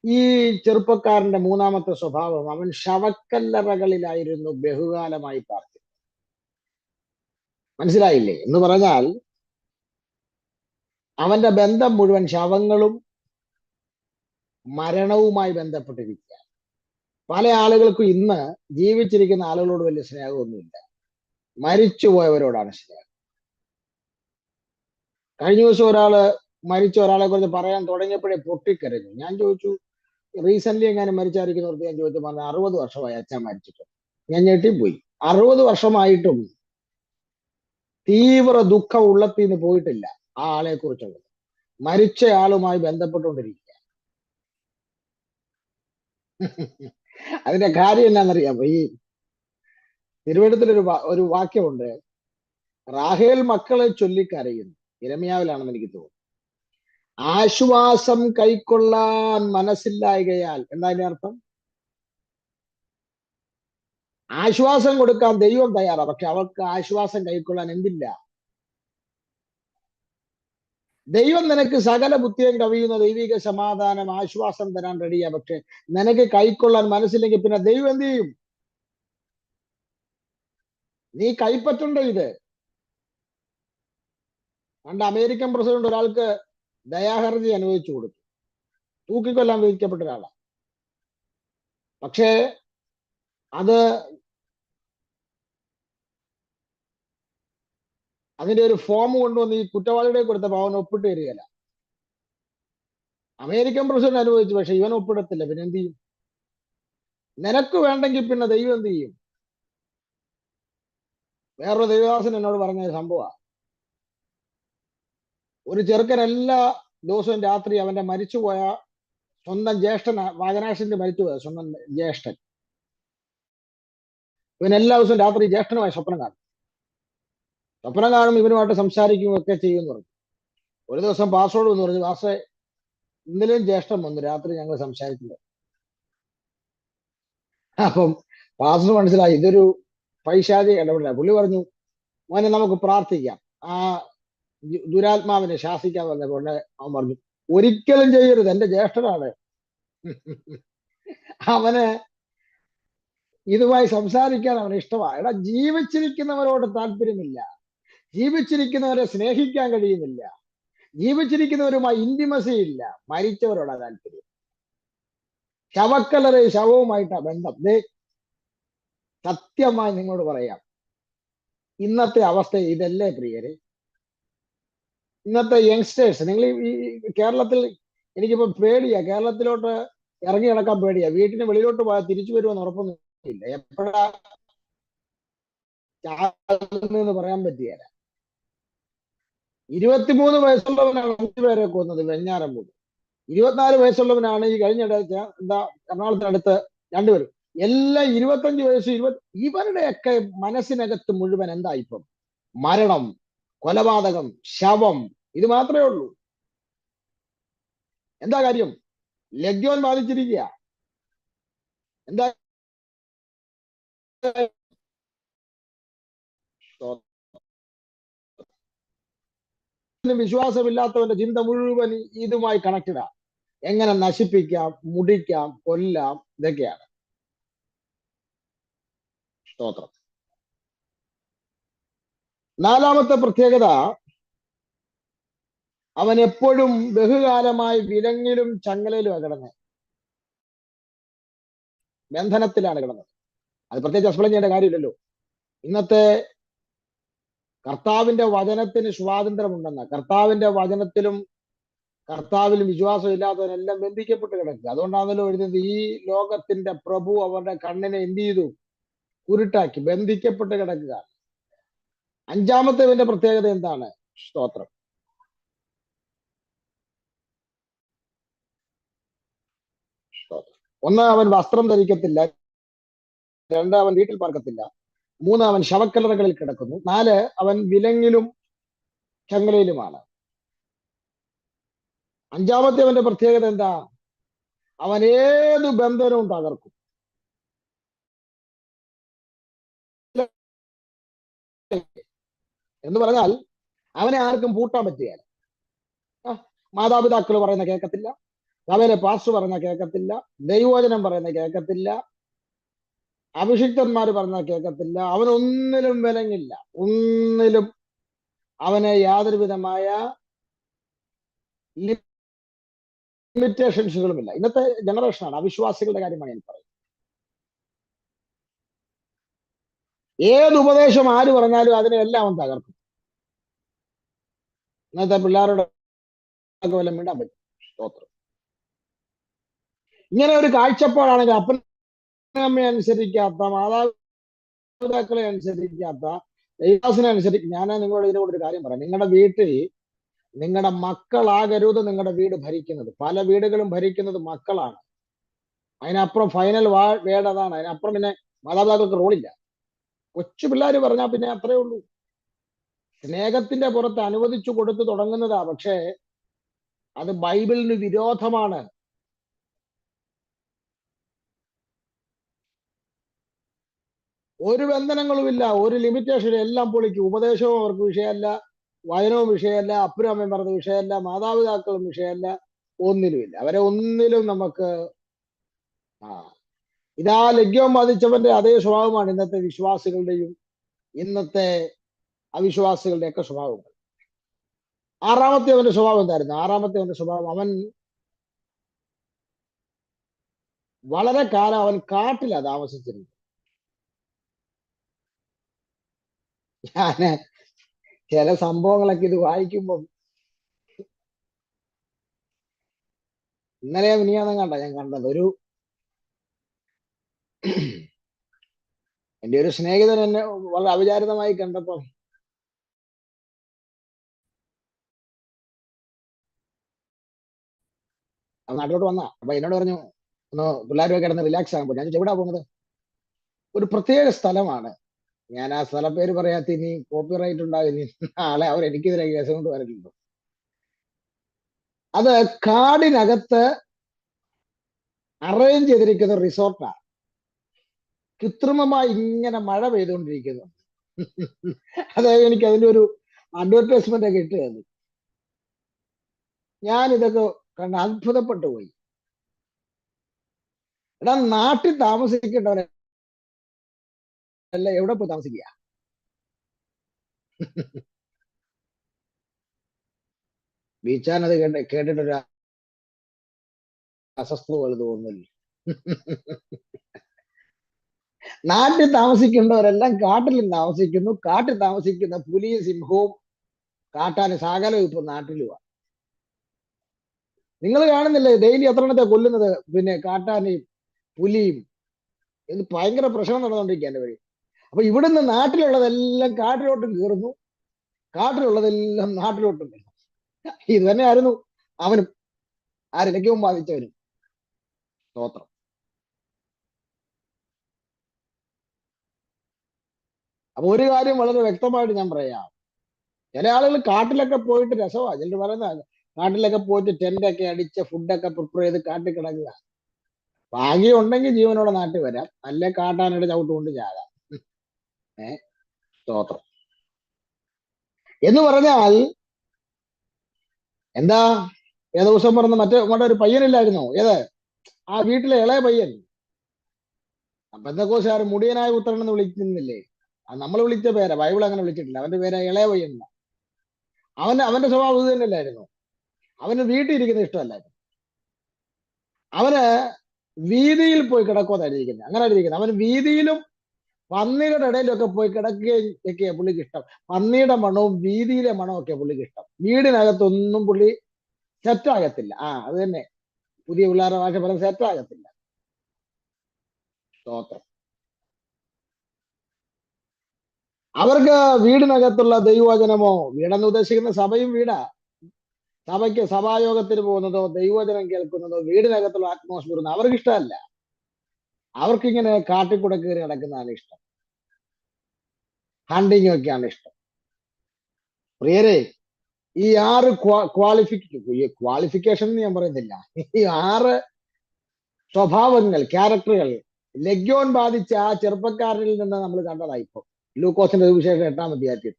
Speaker 1: ഈ ചെറുപ്പക്കാരന്റെ മൂന്നാമത്തെ സ്വഭാവം, അവൻ ശവക്കല്ലറകളിലായിരുന്നു ബഹുകാലമായി പാർത്തി. മനസ്സിലായില്ലേ? എന്ന് പറഞ്ഞാൽ അവന്റെ ബന്ധം മുഴുവൻ ശവങ്ങളും മരണവുമായി ബന്ധപ്പെട്ടിരിക്കുക. പല ആളുകൾക്കും ഇന്ന് ജീവിച്ചിരിക്കുന്ന ആളുകളോട് വലിയ സ്നേഹമൊന്നുമില്ല, മരിച്ചുപോയവരോടാണ് സ്നേഹം. കഴിഞ്ഞ ദിവസം മരിച്ച ഒരാളെ കുറിച്ച് പറയാൻ തുടങ്ങിയപ്പോഴേ പൊട്ടിക്കരഞ്ഞു. ഞാൻ ചോദിച്ചു, റീസെന്റ് എങ്ങനെ മരിച്ചായിരിക്കുന്നവർക്ക് ഞാൻ ചോദിച്ചു, പറഞ്ഞ 60 വർഷമായി അച്ഛൻ മരിച്ചിട്ട്. ഞാൻ ഞെട്ടിപ്പോയി. 60 വർഷമായിട്ടും തീവ്ര ദുഃഖം ഉള്ളത്തിൽ നിന്ന് പോയിട്ടില്ല ആ ആളെ കുറിച്ചുള്ളത്. മരിച്ച ആളുമായി ബന്ധപ്പെട്ടുകൊണ്ടിരിക്കുക. അതിന്റെ കാര്യം എന്നാണെന്നറിയാമോ? ഈ തിരുവഴുത്തിലൊരു ഒരു വാക്യമുണ്ട്, റാഹേൽ മക്കളെ ചൊല്ലിക്കരയുന്നു. ഇരമ്യാവിലാണെന്ന് എനിക്ക് തോന്നുന്നു. ആശ്വാസം കൈക്കൊള്ളാൻ മനസ്സില്ലായകയാൽ. എന്താ അതിന്റെ അർത്ഥം? ആശ്വാസം കൊടുക്കാൻ ദൈവം തയ്യാറാ, പക്ഷെ അവർക്ക് ആശ്വാസം കൈക്കൊള്ളാൻ എന്തില്ല? ദൈവം നിനക്ക് സകല ബുദ്ധിയും കവിയുന്ന ദൈവിക സമാധാനം, ആശ്വാസം തരാൻ റെഡിയാ. പക്ഷെ നിനക്ക് കൈക്കൊള്ളാൻ മനസ്സില്ലെങ്കിൽ പിന്നെ ദൈവം എന്ത് ചെയ്യും? നീ കൈപ്പറ്റണ്ട ഇത്. പണ്ട് അമേരിക്കൻ പ്രസിഡന്റ് ഒരാൾക്ക് ദയാഹർജി അനുവദിച്ചു കൊടുത്തു. തൂക്കിക്കൊല്ലാൻ വിധിക്കപ്പെട്ട ഒരാളാണ്. പക്ഷേ അതിന്റെ ഒരു ഫോം കൊണ്ടുവന്ന് ഈ കുറ്റവാളിയുടെ കൊടുത്തപ്പോൾ അവൻ ഒപ്പിട്ട് തരികയില്ല. അമേരിക്കൻ പ്രസിഡന്റ് അനുവദിച്ചു, പക്ഷെ ഇവൻ ഒപ്പിടത്തില്ല. പിന്നെ എന്ത് ചെയ്യും? നിനക്ക് വേണ്ടെങ്കിൽ പിന്നെ ദൈവം എന്ത് ചെയ്യും? വേറൊരു ദൈവദാസൻ എന്നോട് പറഞ്ഞ സംഭവമാണ്. ഒരു ചെറുക്കൻ എല്ലാ ദിവസവും രാത്രി അവന്റെ മരിച്ചുപോയ സ്വന്തം ജ്യേഷ്ഠൻ, വാജനാശന്റെ മരിച്ചുപോയ സ്വന്തം ജ്യേഷ്ഠൻ, ഇവൻ എല്ലാ ദിവസവും രാത്രി ജ്യേഷ്ഠനുമായി സ്വപ്നം കാണും, ഇവനുമായിട്ട് സംസാരിക്കുകയും ഒക്കെ ചെയ്യുമെന്ന് പറഞ്ഞു. ഒരു ദിവസം പാസ്വേഡ് എന്ന് പറഞ്ഞു, പാസ് ഇന്നലെയും ജ്യേഷ്ഠൻ വന്നു, രാത്രി ഞങ്ങൾ സംസാരിക്കുന്നത്. അപ്പം പാസ്റ്റർ മനസ്സിലായി ഇതൊരു പൈശാചിക ഇടപെടലാണ്. പുള്ളി പറഞ്ഞു, മോനെ നമുക്ക് പ്രാർത്ഥിക്കാം, ആ ദുരാത്മാവിനെ ശാസിക്കാൻ പറഞ്ഞപ്പോൾ അവൻ പറഞ്ഞു, ഒരിക്കലും ചെയ്യരുത്, എന്റെ ജ്യേഷ്ഠനാണ്. അവന് ഇതുമായി സംസാരിക്കാൻ അവന് ഇഷ്ടമാണ്. എടാ, ജീവിച്ചിരിക്കുന്നവരോട് താല്പര്യമില്ല, ജീവിച്ചിരിക്കുന്നവരെ സ്നേഹിക്കാൻ കഴിയുന്നില്ല, ജീവിച്ചിരിക്കുന്നവരുമായി ഇന്റിമസി ഇല്ല, മരിച്ചവരോടാ താല്പര്യം. ശവക്കലറെ ശവവുമായിട്ടാ ബന്ധം. സത്യമായി നിങ്ങളോട് പറയാം, ഇന്നത്തെ അവസ്ഥ ഇതല്ലേ പ്രിയരെ? ഇന്നത്തെ യങ്സ്റ്റേഴ്സ്, നിങ്ങൾ ഈ കേരളത്തിൽ, എനിക്കിപ്പോ പേടിയാ, കേരളത്തിലോട്ട് ഇറങ്ങി നടക്കാൻ പേടിയാ. വീട്ടിന് വെളിയിലോട്ട് പോയാൽ തിരിച്ചു വരുമെന്ന് ഉറപ്പൊന്നും ഇല്ല. എപ്പോഴാ ചാകുന്നതെന്ന് പറയാൻ പറ്റിയല്ല. 23 വയസ്സുള്ളവനാണ് 5 പേരെ കൊന്നത് വെഞ്ഞാറമൂട്. 24 വയസ്സുള്ളവനാണ് ഈ കഴിഞ്ഞിടയ്ക്ക് എറണാകുളത്തിനടുത്ത് 2 പേരും. എല്ലാം 25 വയസ്സ്. ഇവരുടെയൊക്കെ മനസ്സിനകത്ത് മുഴുവൻ എന്താ ഇപ്പം? മരണം, കൊലപാതകം, ശവം, ഇത് മാത്രമേ ഉള്ളൂ. എന്താ കാര്യം? ലഗ്യോൻ ബാധിച്ചിരിക്കുക. എന്താ വിശ്വാസമില്ലാത്തവന്റെ ചിന്ത മുഴുവൻ ഇതുമായി കണക്റ്റഡാ. എങ്ങനെ നശിപ്പിക്കാം, മുടിക്കാം, കൊല്ലാം, ഇതൊക്കെയാണ്. സ്തോത്രം. നാലാമത്തെ പ്രത്യേകത, അവൻ എപ്പോഴും ബഹുകാലമായി വിലങ്ങിലും ചങ്ങലയിലും കിടന്നത്, ബന്ധനത്തിലാണ് കിടന്നത്. അത് പ്രത്യേകിച്ച് എക്സ്പ്ലെയിൻ ചെയ്യേണ്ട കാര്യമില്ലല്ലോ. ഇന്നത്തെ കർത്താവിന്റെ വചനത്തിന് സ്വാതന്ത്ര്യമുണ്ടെന്ന, കർത്താവിന്റെ വചനത്തിലും കർത്താവിലും വിശ്വാസം ഇല്ലാത്തവരെല്ലാം ബന്ധിക്കപ്പെട്ട് കിടക്കുക. അതുകൊണ്ടാണല്ലോ എഴുതുന്നത്, ഈ ലോകത്തിന്റെ പ്രഭു അവരുടെ കണ്ണിനെ എന്ത് ചെയ്തു? കുരുട്ടാക്കി. ബന്ധിക്കപ്പെട്ട് കിടക്കുക. അഞ്ചാമത്തേതിന്റെ പ്രത്യേകത എന്താണ്? സ്തോത്രം. ഒന്ന്, അവൻ വസ്ത്രം ധരിക്കത്തില്ല. 2, അവൻ വീട്ടിൽ പാർക്കത്തില്ല. 3, അവൻ ശവക്കല്ലറകളിൽ കിടക്കുന്നു. 4, അവൻ വിലങ്ങിലും ചങ്ങലയിലുമാണ്. അഞ്ചാമത്തെ അവന്റെ പ്രത്യേകത എന്താ? അവൻ ഏത് ബന്ധനവും തകർക്കും. എന്ന് പറഞ്ഞാൽ അവനെ ആർക്കും പൂട്ടാൻ പറ്റുകയില്ല. മാതാപിതാക്കൾ പറയുന്ന കേൾക്കത്തില്ല, സഭയിലെ പാസ്റ്റർ പറയുന്ന കേൾക്കത്തില്ല, ദൈവവചനം പറയുന്ന കേൾക്കത്തില്ല, അഭിഷിക്തന്മാർ പറഞ്ഞ കേൾക്കത്തില്ല. അവനൊന്നിലും വിലങ്ങില്ല, ഒന്നിലും അവന് യാതൊരു വിധമായ ലിമിറ്റേഷൻസുകളുമില്ല. ഇന്നത്തെ ജനറേഷനാണ്, അവിശ്വാസികളുടെ കാര്യമാണ് ഞാൻ പറയുന്നത്. ഏത് ഉപദേശം ആര് പറഞ്ഞാലും അതിനെല്ലാം അവൻ തകർക്കും. ഇന്നത്തെ പിള്ളേരോട് വല്ലതും മിണ്ടാൻ പറ്റും? സ്തോത്രം. ഇങ്ങനെ ഒരു കാഴ്ചപ്പാടാണെങ്കിൽ അപ്പനമ്മയെ അനുസരിക്കാത്ത, മാതാപിതാക്കളെ അനുസരിക്കാത്ത, ദൈവദാസനെ അനുസരിക്കും. ഞാൻ നിങ്ങളോട് ഇതിനോട് ഒരു കാര്യം പറയാം. നിങ്ങളുടെ വീട്ടിൽ നിങ്ങളുടെ മക്കളാകരുത് നിങ്ങളുടെ വീട് ഭരിക്കുന്നത്. പല വീടുകളും ഭരിക്കുന്നത് മക്കളാണ്. അതിനപ്പുറം ഫൈനൽ വേർഡ് അതാണ്. അതിനപ്പുറം പിന്നെ മാതാപിതാക്കൾക്ക് റോളില്ല. കൊച്ചു പിള്ളേർ പറഞ്ഞാൽ പിന്നെ അത്രേ ഉള്ളൂ. സ്നേഹത്തിന്റെ പുറത്ത് അനുവദിച്ചു കൊടുത്തു തുടങ്ങുന്നതാ, പക്ഷേ അത് ബൈബിളിന് വിരോധമാണ്. ഒരു ബന്ധനങ്ങളുമില്ല, ഒരു ലിമിറ്റേഷൻ, എല്ലാം പൊളിക്കും. ഉപദേശവും അവർക്ക് വിഷയമല്ല, വചനവും വിഷയമല്ല, അപ്പനും അമ്മയും പറഞ്ഞ വിഷയമല്ല, മാതാപിതാക്കളും വിഷയമല്ല, ഒന്നിലുമില്ല. അവരെ ഒന്നിലും നമുക്ക് ഇതാ ലഗ്യം ബാധിച്ചവന്റെ അതേ സ്വഭാവമാണ് ഇന്നത്തെ വിശ്വാസികളുടെയും ഇന്നത്തെ അവിശ്വാസികളുടെ ഒക്കെ സ്വഭാവങ്ങൾ. ആറാമത്തെ അവന്റെ സ്വഭാവം എന്തായിരുന്നു? ആറാമത്തെ അവന്റെ സ്വഭാവം, അവൻ വളരെ കാലം അവൻ കാട്ടിലാണ് താമസിച്ചിരുന്നത്. ഞാന് ചില സംഭവങ്ങളൊക്കെ ഇത് വായിക്കുമ്പം, ഇന്നലെ മിനിയാന്നും ഞാൻ കണ്ടത് എൻ്റെ ഒരു സ്നേഹിതൻ എന്നെ വളരെ അവിചാരിതമായി കണ്ടപ്പോ നാട്ടിലോട്ട് വന്ന അപ്പൊ എന്നോട് പറഞ്ഞു, ഒന്ന് പിള്ളേരുമൊക്കെ കിടന്ന് റിലാക്സ് ആകുമ്പോൾ. ഞാൻ എവിടാ പോകുന്നത്? ഒരു പ്രത്യേക സ്ഥലമാണ്. ഞാൻ ആ സ്ഥലപ്പേര് പറയാത്ത, ഇനി കോപ്പിറൈറ്റ് ഉണ്ടാകും, ഇനി നാളെ അവർ എനിക്കെതിരെ കേസ് കൊണ്ട് വരലുണ്ടോ. അത് കാടിനകത്ത് അറേഞ്ച് ചെയ്തിരിക്കുന്ന റിസോർട്ടാണ്. കൃത്രിമമായി ഇങ്ങനെ മഴ പെയ്തുകൊണ്ടിരിക്കുന്നു. അതായത് എനിക്ക് അതിന്റെ ഒരു അഡ്വർടൈസ്മെന്റ് ഒക്കെ ഇട്ട് തന്നു. ഞാൻ ഇതൊക്കെ കണ്ട് അത്ഭുതപ്പെട്ടു പോയി. എടാ, നാട്ടിൽ താമസിക്കേണ്ടവരല്ല എവിടെ പോയി താമസിക്കുക? ബീച്ചാനത് കേട്ടിട്ടൊരു അസ്വസ്ഥത പോലെ തോന്നുന്നില്ല. നാട്ടിൽ താമസിക്കേണ്ടവരെല്ലാം കാട്ടിലും താമസിക്കുന്നു. കാട്ടിൽ താമസിക്കുന്ന പുലിയും സിംഹവും കാട്ടാനും സകലവും ഇപ്പൊ നാട്ടിലുമാണ്. നിങ്ങൾ കാണുന്നില്ലേ ഡെയിലി എത്ര എണ്ണത്തെ കൊല്ലുന്നത്? പിന്നെ കാട്ടാനെയും പുലിയും. ഇത് ഭയങ്കര പ്രശ്നം നടന്നുകൊണ്ടിരിക്കുക എന്റെ വഴി. അപ്പൊ ഇവിടുന്ന് നാട്ടിലുള്ളതെല്ലാം കാട്ടിലോട്ടും കയറുന്നു, കാട്ടിലുള്ളതെല്ലാം നാട്ടിലോട്ടും വരുന്നു. ഇത് തന്നെയായിരുന്നു അവനും, ആരിലക്കവും ബാധിച്ചവനും. സ്തോത്രം. അപ്പൊ ഒരു കാര്യം വളരെ വ്യക്തമായിട്ട് ഞാൻ പറയാം. ചില ആളുകൾ കാട്ടിലൊക്കെ പോയിട്ട് രസമാണ്. ചിലർ പറയുന്ന കാട്ടിലൊക്കെ പോയിട്ട് ടെന്റൊക്കെ അടിച്ച് ഫുഡൊക്കെ പ്രിപ്പയർ ചെയ്ത് കാട്ടിൽ കിടക്കുക. ഭാഗ്യം ഉണ്ടെങ്കിൽ ജീവനോടെ നാട്ടിൽ വരാം, അല്ലെ കാട്ടാനയുടെ ചവിട്ട് കൊണ്ട് ചാകാം. സ്തോത്രം. എന്ന് പറഞ്ഞാൽ എന്താ, ഏത് ദിവസം പറഞ്ഞ മറ്റേ ഒരു പയ്യനില്ലായിരുന്നോ? ഏത് ആ വീട്ടിലെ ഇളയ പയ്യൻ, പെന്തക്കോസുകാർ മുടിയനായ പുത്രൻ എന്ന് വിളിക്കുന്നില്ലേ? നമ്മൾ വിളിച്ച പേരാ, ബൈബിൾ അങ്ങനെ വിളിച്ചിട്ടില്ല. അവന്റെ പേരാ ഇളയ പയ്യൻ. അവന്റെ സ്വഭാവം ഇത് തന്നെയല്ലായിരുന്നു. അവന് വീട്ടിൽ ഇരിക്കുന്ന ഇഷ്ടമല്ലായിരുന്നു. അവന് വീതിയിൽ പോയി കിടക്കുമെന്നായിരിക്കുന്നത്. അങ്ങനെ ഇരിക്കുന്നത്. അവന് വീതിയിലും പന്നിയുടെ ഇടയിലൊക്കെ പോയി കിടക്കുകയൊക്കെയാ പുള്ളിക്ക് ഇഷ്ടം. പന്നിയുടെ മണവും വീതിയിലെ മണവും ഒക്കെ പുള്ളിക്ക് ഇഷ്ടം. വീടിനകത്തൊന്നും പുള്ളി സെറ്റാകത്തില്ല. അത് തന്നെ പുതിയ പിള്ളേരുടെ ഭാഷ പറഞ്ഞ സെറ്റാകത്തില്ല. സ്തോത്രം. അവർക്ക് വീടിനകത്തുള്ള ദൈവവചനമോ, വീടെന്ന് ഉദ്ദേശിക്കുന്ന സഭയും വീടാ, സഭയ്ക്ക് സഭായോഗത്തിന് പോകുന്നതോ ദൈവവചനം കേൾക്കുന്നതോ വീടിനകത്തുള്ള അറ്റ്മോസ്ഫിയർ ഒന്നും അവർക്ക് ഇഷ്ടമല്ല. അവർക്കിങ്ങനെ കാട്ടിക്കൂടെ കയറി നടക്കുന്നതാണ് ഇഷ്ടം. ഹണ്ടിങ് ഒക്കെയാണ് ഇഷ്ടം. പ്രിയരെ, ഈ 6 ക്വാളിഫിക്കേഷൻ ഞാൻ പറയുന്നില്ല, ഈ 6 സ്വഭാവങ്ങൾ, ക്യാരക്ടറുകൾ ലഗ്യോൻ ബാധിച്ച ആ ചെറുപ്പക്കാരനിൽ നിന്ന് നമ്മൾ കണ്ടതായി. ഇപ്പൊ ലൂക്കോസിന്റെ സുവിശേഷം 8-ാം അധ്യായത്തിൽ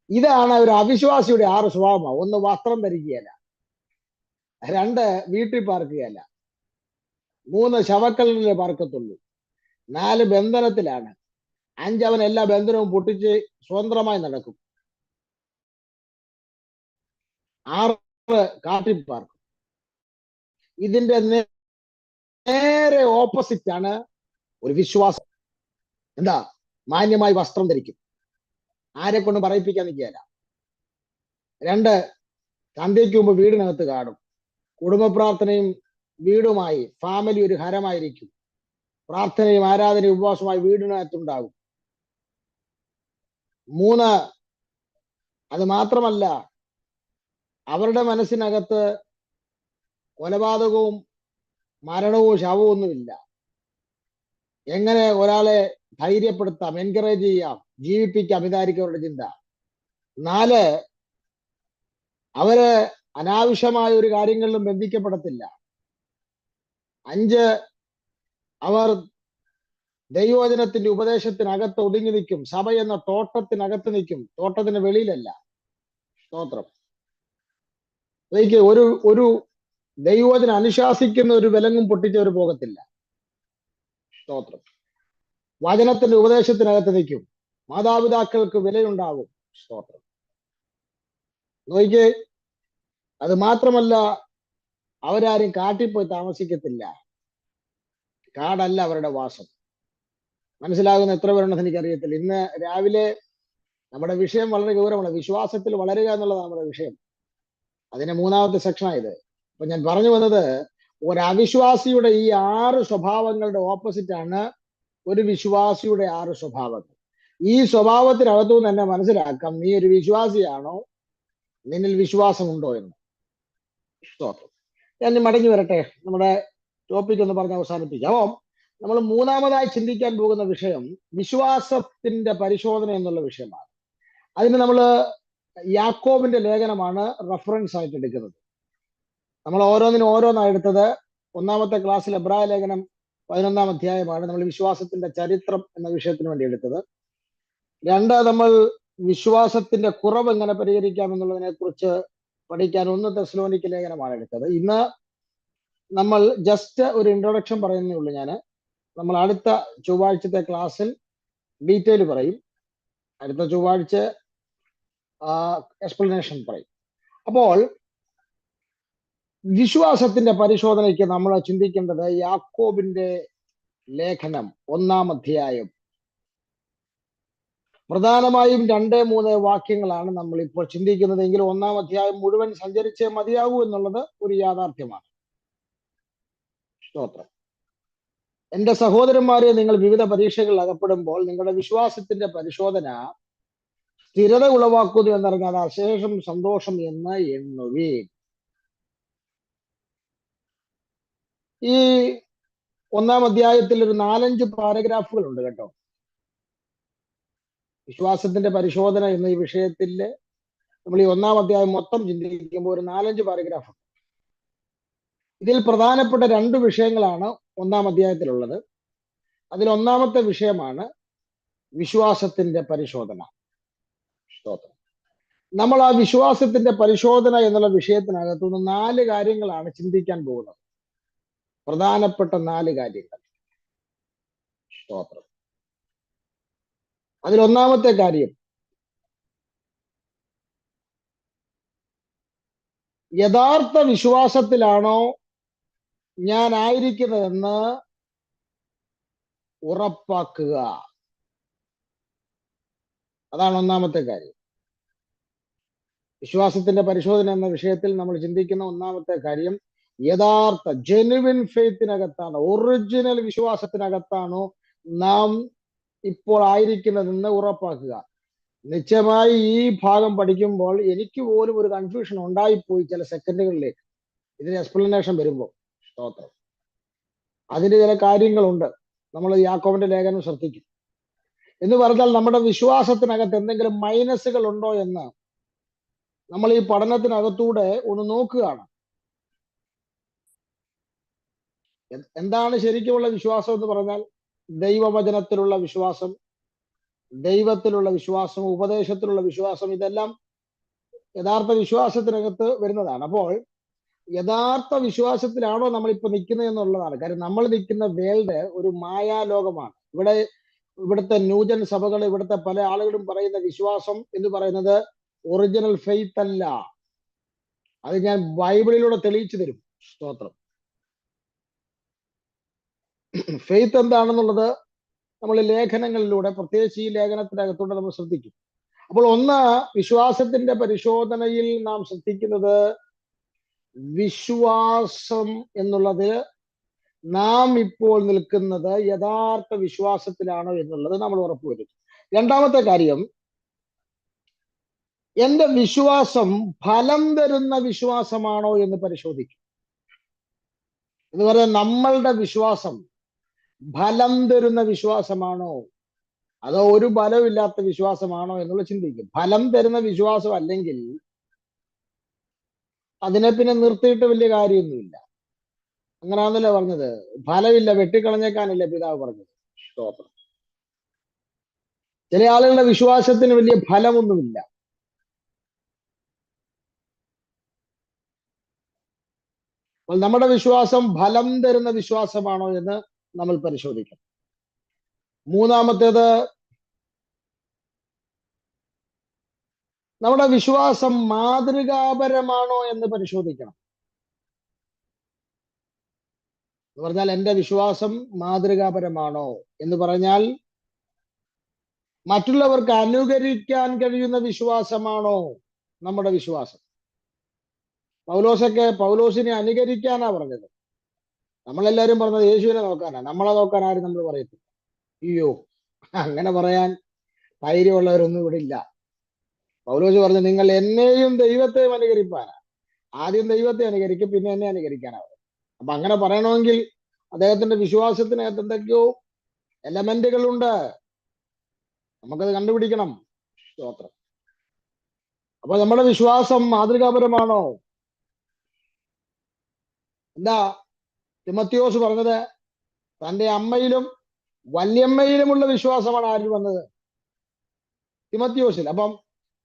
Speaker 1: ഇതാണ് ഒരു അവിശ്വാസിയുടെ 6 സ്വഭാവം. ഒന്ന്, വസ്ത്രം ധരിക്കുകയല്ല. 2, വീട്ടിൽ പാർക്കുകയല്ല. 3, ശവക്കല്ലിലെ പാർക്കത്തുള്ളൂ. 4, ബന്ധനത്തിലാണ്. 5, അവൻ എല്ലാ ബന്ധനവും പൊട്ടിച്ച് സ്വതന്ത്രമായി നടക്കും. 6, കാട്ടിൽ പാർക്കും. ഇതിന്റെ നേരെ ഓപ്പോസിറ്റ് ആണ് ഒരു വിശ്വാസം. എന്താ? മാന്യമായി വസ്ത്രം ധരിക്കും, ആരെ കൊണ്ട് പറയിപ്പിക്കാൻ നിൽക്കുകയല്ല. 2, സന്ധ്യയ്ക്ക് മുമ്പ് വീടിനകത്ത് കാണും. കുടുംബ പ്രാർത്ഥനയും വീടുമായി ഫാമിലി ഒരു ഹരമായിരിക്കും. പ്രാർത്ഥനയും ആരാധനയും ഉപവാസമായി വീടിനകത്തുണ്ടാകും. 3, അത് മാത്രമല്ല, അവരുടെ മനസ്സിനകത്ത് കൊലപാതകവും മരണവും ശവവും ഒന്നുമില്ല. എങ്ങനെ ഒരാളെ ധൈര്യപ്പെടുത്താം, എൻകറേജ് ചെയ്യാം, ജീവിപ്പിക്കാം, ഇതായിരിക്കും അവരുടെ ചിന്ത. 4, അവര് അനാവശ്യമായ ഒരു കാര്യങ്ങളിലും ബന്ധിക്കപ്പെടത്തില്ല. 5, അവർ ദൈവവചനത്തിന്റെ ഉപദേശത്തിനകത്ത് ഒതുങ്ങി നിൽക്കും. സഭ എന്ന തോട്ടത്തിനകത്ത് നിൽക്കും, തോട്ടത്തിന് വെളിയിലല്ല. സ്തോത്രം. ഒരു ദൈവവചനം അനുശാസിക്കുന്ന ഒരു വിലങ്ങും പൊട്ടിച്ചവർ പോകത്തില്ല. സ്തോത്രം. വചനത്തിന്റെ ഉപദേശത്തിനകത്ത് നിൽക്കും. മാതാപിതാക്കൾക്ക് വിലയുണ്ടാകും. സ്തോത്രം. നോക്കിക്കേ, അത് മാത്രമല്ല, അവരാരും കാട്ടിൽ പോയി താമസിക്കത്തില്ല. കാടല്ല അവരുടെ വാസം. മനസ്സിലാകുന്ന എത്ര പേരുണ്ടെന്ന് എനിക്കറിയത്തില്ല. ഇന്ന് രാവിലെ നമ്മുടെ വിഷയം വളരെ ഗൗരവമാണ്. വിശ്വാസത്തിൽ വളരുക എന്നുള്ളതാണ് നമ്മുടെ വിഷയം. അതിന്റെ 3ാമത്തെ സെക്ഷനായത്. അപ്പൊ ഞാൻ പറഞ്ഞു വന്നത്, ഒരു അവിശ്വാസിയുടെ ഈ 6 സ്വഭാവങ്ങളുടെ ഓപ്പോസിറ്റ് ആണ് ഒരു വിശ്വാസിയുടെ 6 സ്വഭാവങ്ങൾ. ഈ സ്വഭാവത്തിനകത്തു നിന്ന് തന്നെ മനസ്സിലാക്കാം നീ ഒരു വിശ്വാസിയാണോ, നിന്നിൽ വിശ്വാസമുണ്ടോ എന്ന്. സ്തോത്രം. ഞാൻ മടങ്ങി വരട്ടെ, നമ്മുടെ ടോപ്പിക് ഒന്ന് പറഞ്ഞ് അവസാനിപ്പിക്കാം. അപ്പം നമ്മൾ 3ാമതായി ചിന്തിക്കാൻ പോകുന്ന വിഷയം വിശ്വാസത്തിന്റെ പരിശോധന എന്നുള്ള വിഷയമാണ്. അതിന് നമ്മൾ യാക്കോബിന്റെ ലേഖനമാണ് റെഫറൻസ് ആയിട്ട് എടുക്കുന്നത്. നമ്മൾ ഓരോന്നായി എടുത്തത് 1ാമത്തെ ക്ലാസ്സിൽ എബ്രായ ലേഖനം 11ാം അധ്യായമാണ് നമ്മൾ വിശ്വാസത്തിന്റെ ചരിത്രം എന്ന വിഷയത്തിന് വേണ്ടി എടുത്തത്. 2, നമ്മൾ വിശ്വാസത്തിന്റെ കുറവ് എങ്ങനെ പരിഹരിക്കാം എന്നുള്ളതിനെ കുറിച്ച് പഠിക്കാൻ 1 തെസ്സലോനിക്ക ലേഖനമാണ് എടുത്തത്. ഇന്ന് നമ്മൾ ജസ്റ്റ് ഒരു ഇൻട്രൊഡക്ഷൻ പറയുന്നേ ഉള്ളൂ. നമ്മൾ അടുത്ത ചൊവ്വാഴ്ചത്തെ ക്ലാസ്സിൽ ഡീറ്റെയിൽ പറയും. അടുത്ത ചൊവ്വാഴ്ച എക്സ്പ്ലനേഷൻ പറയും. അപ്പോൾ വിശ്വാസത്തിന്റെ പരിശോധനയ്ക്ക് നമ്മൾ ചിന്തിക്കേണ്ടത് യാക്കോബിന്റെ ലേഖനം 1ാം അധ്യായം. പ്രധാനമായും 2, 3 വാക്യങ്ങളാണ് നമ്മൾ ഇപ്പോൾ ചിന്തിക്കുന്നത്. എങ്കിലും 1ാം അധ്യായം മുഴുവൻ സഞ്ചരിച്ചേ മതിയാകൂ എന്നുള്ളത് ഒരു യാഥാർത്ഥ്യമാണ്. സ്തോത്രം. എന്റെ സഹോദരന്മാരെ, നിങ്ങൾ വിവിധ പരീക്ഷകളിൽ അകപ്പെടുമ്പോൾ നിങ്ങളുടെ വിശ്വാസത്തിന്റെ പരിശോധന സ്ഥിരത ഉളവാക്കുന്നു എന്നറിഞ്ഞാൽ അശേഷം സന്തോഷം എന്ന് എണ്ണുവീൻ. ഈ 1ാം അധ്യായത്തിൽ ഒരു 4-5 പാരഗ്രാഫുകൾ ഉണ്ട് കേട്ടോ. വിശ്വാസത്തിന്റെ പരിശോധന എന്ന ഈ വിഷയത്തിൽ നമ്മൾ ഈ 1ാം അധ്യായം മൊത്തം ചിന്തിക്കുമ്പോൾ ഒരു 4-5 പാരഗ്രാഫ്. ഇതിൽ പ്രധാനപ്പെട്ട 2 വിഷയങ്ങളാണ് 1ാം അധ്യായത്തിലുള്ളത്. അതിൽ 1ാമത്തെ വിഷയമാണ് വിശ്വാസത്തിന്റെ പരിശോധന. സ്തോത്രം. നമ്മൾ ആ വിശ്വാസത്തിന്റെ പരിശോധന എന്നുള്ള വിഷയത്തിനകത്തുനിന്ന് 4 കാര്യങ്ങളാണ് ചിന്തിക്കാൻ പോകുന്നത്. പ്രധാനപ്പെട്ട 4 കാര്യങ്ങൾ. സ്തോത്രം. അതിൽ 1ാമത്തെ കാര്യം, യഥാർത്ഥ വിശ്വാസത്തിലാണോ ഞാൻ ആയിരിക്കുന്നതെന്ന് ഉറപ്പാക്കുക. അതാണ് 1ാമത്തെ കാര്യം. വിശ്വാസത്തിന്റെ പരിശോധന എന്ന വിഷയത്തിൽ നമ്മൾ ചിന്തിക്കുന്ന 1ാമത്തെ കാര്യം, യഥാർത്ഥ ജെനുവിൻ ഫെയ്ത്തിനകത്താണോ, ഒറിജിനൽ വിശ്വാസത്തിനകത്താണോ നാം ഇപ്പോൾ ആയിരിക്കുന്നതെന്ന് ഉറപ്പാക്കുക. നിശ്ചയമായി ഈ ഭാഗം പഠിക്കുമ്പോൾ എനിക്ക് പോലും ഒരു കൺഫ്യൂഷൻ ഉണ്ടായിപ്പോയി ചില സെക്കൻഡുകളിലേക്ക് ഇതിന് എക്സ്പ്ലനേഷൻ വരുമ്പോൾ. സ്തോത്രം. അതിന് ചില കാര്യങ്ങളുണ്ട്. നമ്മൾ യാക്കോബിന്റെ ലേഖനം ശ്രദ്ധിക്കും. എന്ന് പറഞ്ഞാൽ നമ്മുടെ വിശ്വാസത്തിനകത്ത് എന്തെങ്കിലും മൈനസുകൾ ഉണ്ടോ എന്ന് നമ്മൾ ഈ പഠനത്തിനകത്തൂടെ ഒന്ന് നോക്കുകയാണ്. എന്താണ് ശരിക്കുമുള്ള വിശ്വാസം എന്ന് പറഞ്ഞാൽ ദൈവവചനത്തിലുള്ള വിശ്വാസം, ദൈവത്തിലുള്ള വിശ്വാസം, ഉപദേശത്തിലുള്ള വിശ്വാസം, ഇതെല്ലാം യഥാർത്ഥ വിശ്വാസത്തിനകത്ത് വരുന്നതാണ്. അപ്പോൾ യഥാർത്ഥ വിശ്വാസത്തിലാണോ നമ്മളിപ്പോ നിൽക്കുന്നത് എന്നുള്ളതാണ് കാര്യം. നമ്മൾ നിൽക്കുന്ന വേൾഡ് ഒരു മായാലോകമാണ്. ഇവിടുത്തെ ന്യൂജൻ സഭകൾ, ഇവിടുത്തെ പല ആളുകളും പറയുന്ന വിശ്വാസം എന്ന് പറയുന്നത് ഒറിജിനൽ ഫെയ്ത്ത് അല്ല. അത് ഞാൻ ബൈബിളിലൂടെ തെളിയിച്ചു തരും. സ്തോത്രം. ഫെയ്ത്ത് എന്താണെന്നുള്ളത് നമ്മൾ ലേഖനങ്ങളിലൂടെ, പ്രത്യേകിച്ച് ഈ ലേഖനത്തിനകത്തൂടെ നമ്മൾ ശ്രദ്ധിക്കും. അപ്പോൾ ഒന്ന്, വിശ്വാസത്തിന്റെ പരിശോധനയിൽ നാം ശ്രദ്ധിക്കുന്നത് വിശ്വാസം എന്നുള്ളത് നാം ഇപ്പോൾ നിൽക്കുന്നത് യഥാർത്ഥ വിശ്വാസത്തിലാണോ എന്നുള്ളത് നമ്മൾ ഉറപ്പുവരുത്തും. രണ്ടാമത്തെ കാര്യം, എന്റെ വിശ്വാസം ഫലം തരുന്ന വിശ്വാസമാണോ എന്ന് പരിശോധിക്കും. എന്ന് പറഞ്ഞാൽ നമ്മളുടെ വിശ്വാസം ഫലം തരുന്ന വിശ്വാസമാണോ അതോ ഒരു ഫലമില്ലാത്ത വിശ്വാസമാണോ എന്നുള്ള ചിന്തിക്കും. ഫലം തരുന്ന വിശ്വാസം അല്ലെങ്കിൽ അതിനെ പിന്നെ നിർത്തിയിട്ട് വലിയ കാര്യമൊന്നുമില്ല. അങ്ങനെയാണല്ലോ പറഞ്ഞത്. ഫലമില്ല, വെട്ടിക്കളഞ്ഞേക്കാനല്ലേ പിതാവ് പറഞ്ഞത്. സ്തോത്രം. ചില ആളുകളുടെ വിശ്വാസത്തിന് വലിയ ഫലമൊന്നുമില്ല. അപ്പോൾ നമ്മുടെ വിശ്വാസം ഫലം തരുന്ന വിശ്വാസമാണോ എന്ന് നമ്മൾ പരിശോധിക്കണം. മൂന്നാമത്തേത്, നമ്മുടെ വിശ്വാസം മാതൃകാപരമാണോ എന്ന് പരിശോധിക്കണം. എന്ന് പറഞ്ഞാൽ എന്റെ വിശ്വാസം മാതൃകാപരമാണോ എന്ന് പറഞ്ഞാൽ മറ്റുള്ളവർക്ക് അനുകരിക്കാൻ കഴിയുന്ന വിശ്വാസമാണോ നമ്മുടെ വിശ്വാസം. പൗലോസിനെ അനുകരിക്കാനാ പറഞ്ഞത്. നമ്മളെല്ലാരും പറഞ്ഞത് യേശുവിനെ നോക്കാനാ. നമ്മളെ നോക്കാൻ ആരും നമ്മൾ പറയത്തില്ല. അയ്യോ, അങ്ങനെ പറയാൻ ധൈര്യമുള്ളവരൊന്നും ഇവിടെ ഇല്ല. പൗലോസ് പറഞ്ഞു, നിങ്ങൾ എന്നെയും ദൈവത്തെയും അനുകരിപ്പാനാ. ആദ്യം ദൈവത്തെ അനുകരിക്കും, പിന്നെ എന്നെ അനുകരിക്കാനാവും. അപ്പൊ അങ്ങനെ പറയണമെങ്കിൽ അദ്ദേഹത്തിന്റെ വിശ്വാസത്തിനകത്ത് എന്തൊക്കെയോ എലമെന്റുകളുണ്ട്. നമുക്കത് കണ്ടുപിടിക്കണം. സ്തോത്രം. അപ്പൊ നമ്മുടെ വിശ്വാസം മാതൃകാപരമാണോ? എന്താ തിമത്തിയോസ് പറഞ്ഞത്? തന്റെ അമ്മയിലും വല്യമ്മയിലുമുള്ള വിശ്വാസമാണ് ആരിൽ വന്നത്? തിമത്തിയോസിൽ. അപ്പം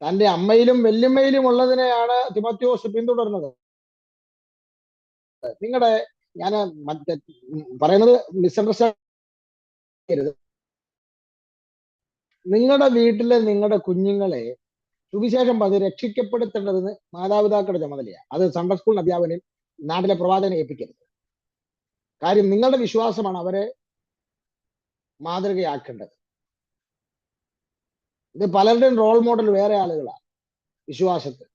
Speaker 1: തന്റെ അമ്മയിലും വല്യമ്മയിലും ഉള്ളതിനെയാണ് തിമത്തിയോസ് പിന്തുടർന്നത്. ഞാൻ മറ്റേ പറയുന്നത് മിസ്അണ്ടർസ്റ്റാൻഡ് ചെയ്യരുത്. നിങ്ങളുടെ വീട്ടിലെ നിങ്ങളുടെ കുഞ്ഞുങ്ങളെ സുവിശേഷം പറഞ്ഞ് രക്ഷിക്കപ്പെടുത്തേണ്ടതെന്ന് മാതാപിതാക്കളുടെ ചുമതലയാണ്. അത് സൺഡേ സ്കൂൾ അധ്യാപകനും നാട്ടിലെ പ്രവാചകനെ ഏൽപ്പിക്കരുത്. കാര്യം നിങ്ങളുടെ വിശ്വാസമാണ് അവരെ മാതൃകയാക്കേണ്ടത്. ഇത് പലരുടെയും റോൾ മോഡൽ വേറെ ആളുകളാണ് വിശ്വാസത്തിൽ.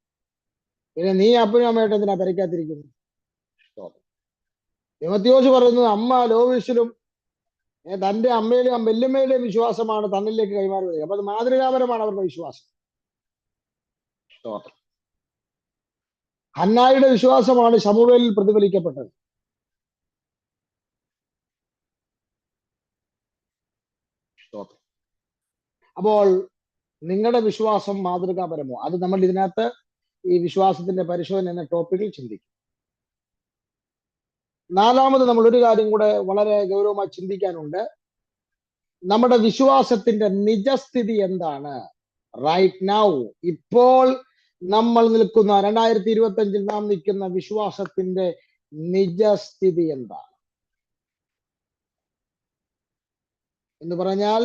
Speaker 1: പിന്നെ നീ അപ്പനും അമ്മയായിട്ട് എന്തിനാ പെരയ്ക്കാത്തിരിക്കുന്നു? തിമത്തിയോസ് പറയുന്നത് അമ്മ ലോവിസിലും തന്റെ അമ്മയിലും വല്യമ്മയുടെയും വിശ്വാസമാണ് തന്നിലേക്ക് കൈമാറുന്നത്. അപ്പൊ അത് മാതൃകാപരമാണ് അവരുടെ വിശ്വാസം. സ്തോത്രം. ഹന്നായുടെ വിശ്വാസമാണ് ശമൂവേലിൽ പ്രതിഫലിക്കപ്പെട്ടത്. സ്തോത്രം. അപ്പോൾ നിങ്ങളുടെ വിശ്വാസം മാതൃകാപരമോ? അത് നമ്മൾ ഇതിനകത്ത് ഈ വിശ്വാസത്തിന്റെ പരിശോധന എന്ന ടോപ്പിക്കിൽ ചിന്തിക്കും. നാലാമത് നമ്മൾ ഒരു കാര്യം കൂടെ വളരെ ഗൗരവമായി ചിന്തിക്കാനുണ്ട്. നമ്മുടെ വിശ്വാസത്തിന്റെ നിജസ്ഥിതി എന്താണ്? റൈറ്റ് നൗ, ഇപ്പോൾ നമ്മൾ നിൽക്കുന്ന 2025 നാം നിൽക്കുന്ന വിശ്വാസത്തിന്റെ നിജസ്ഥിതി എന്താണ് എന്ന് പറഞ്ഞാൽ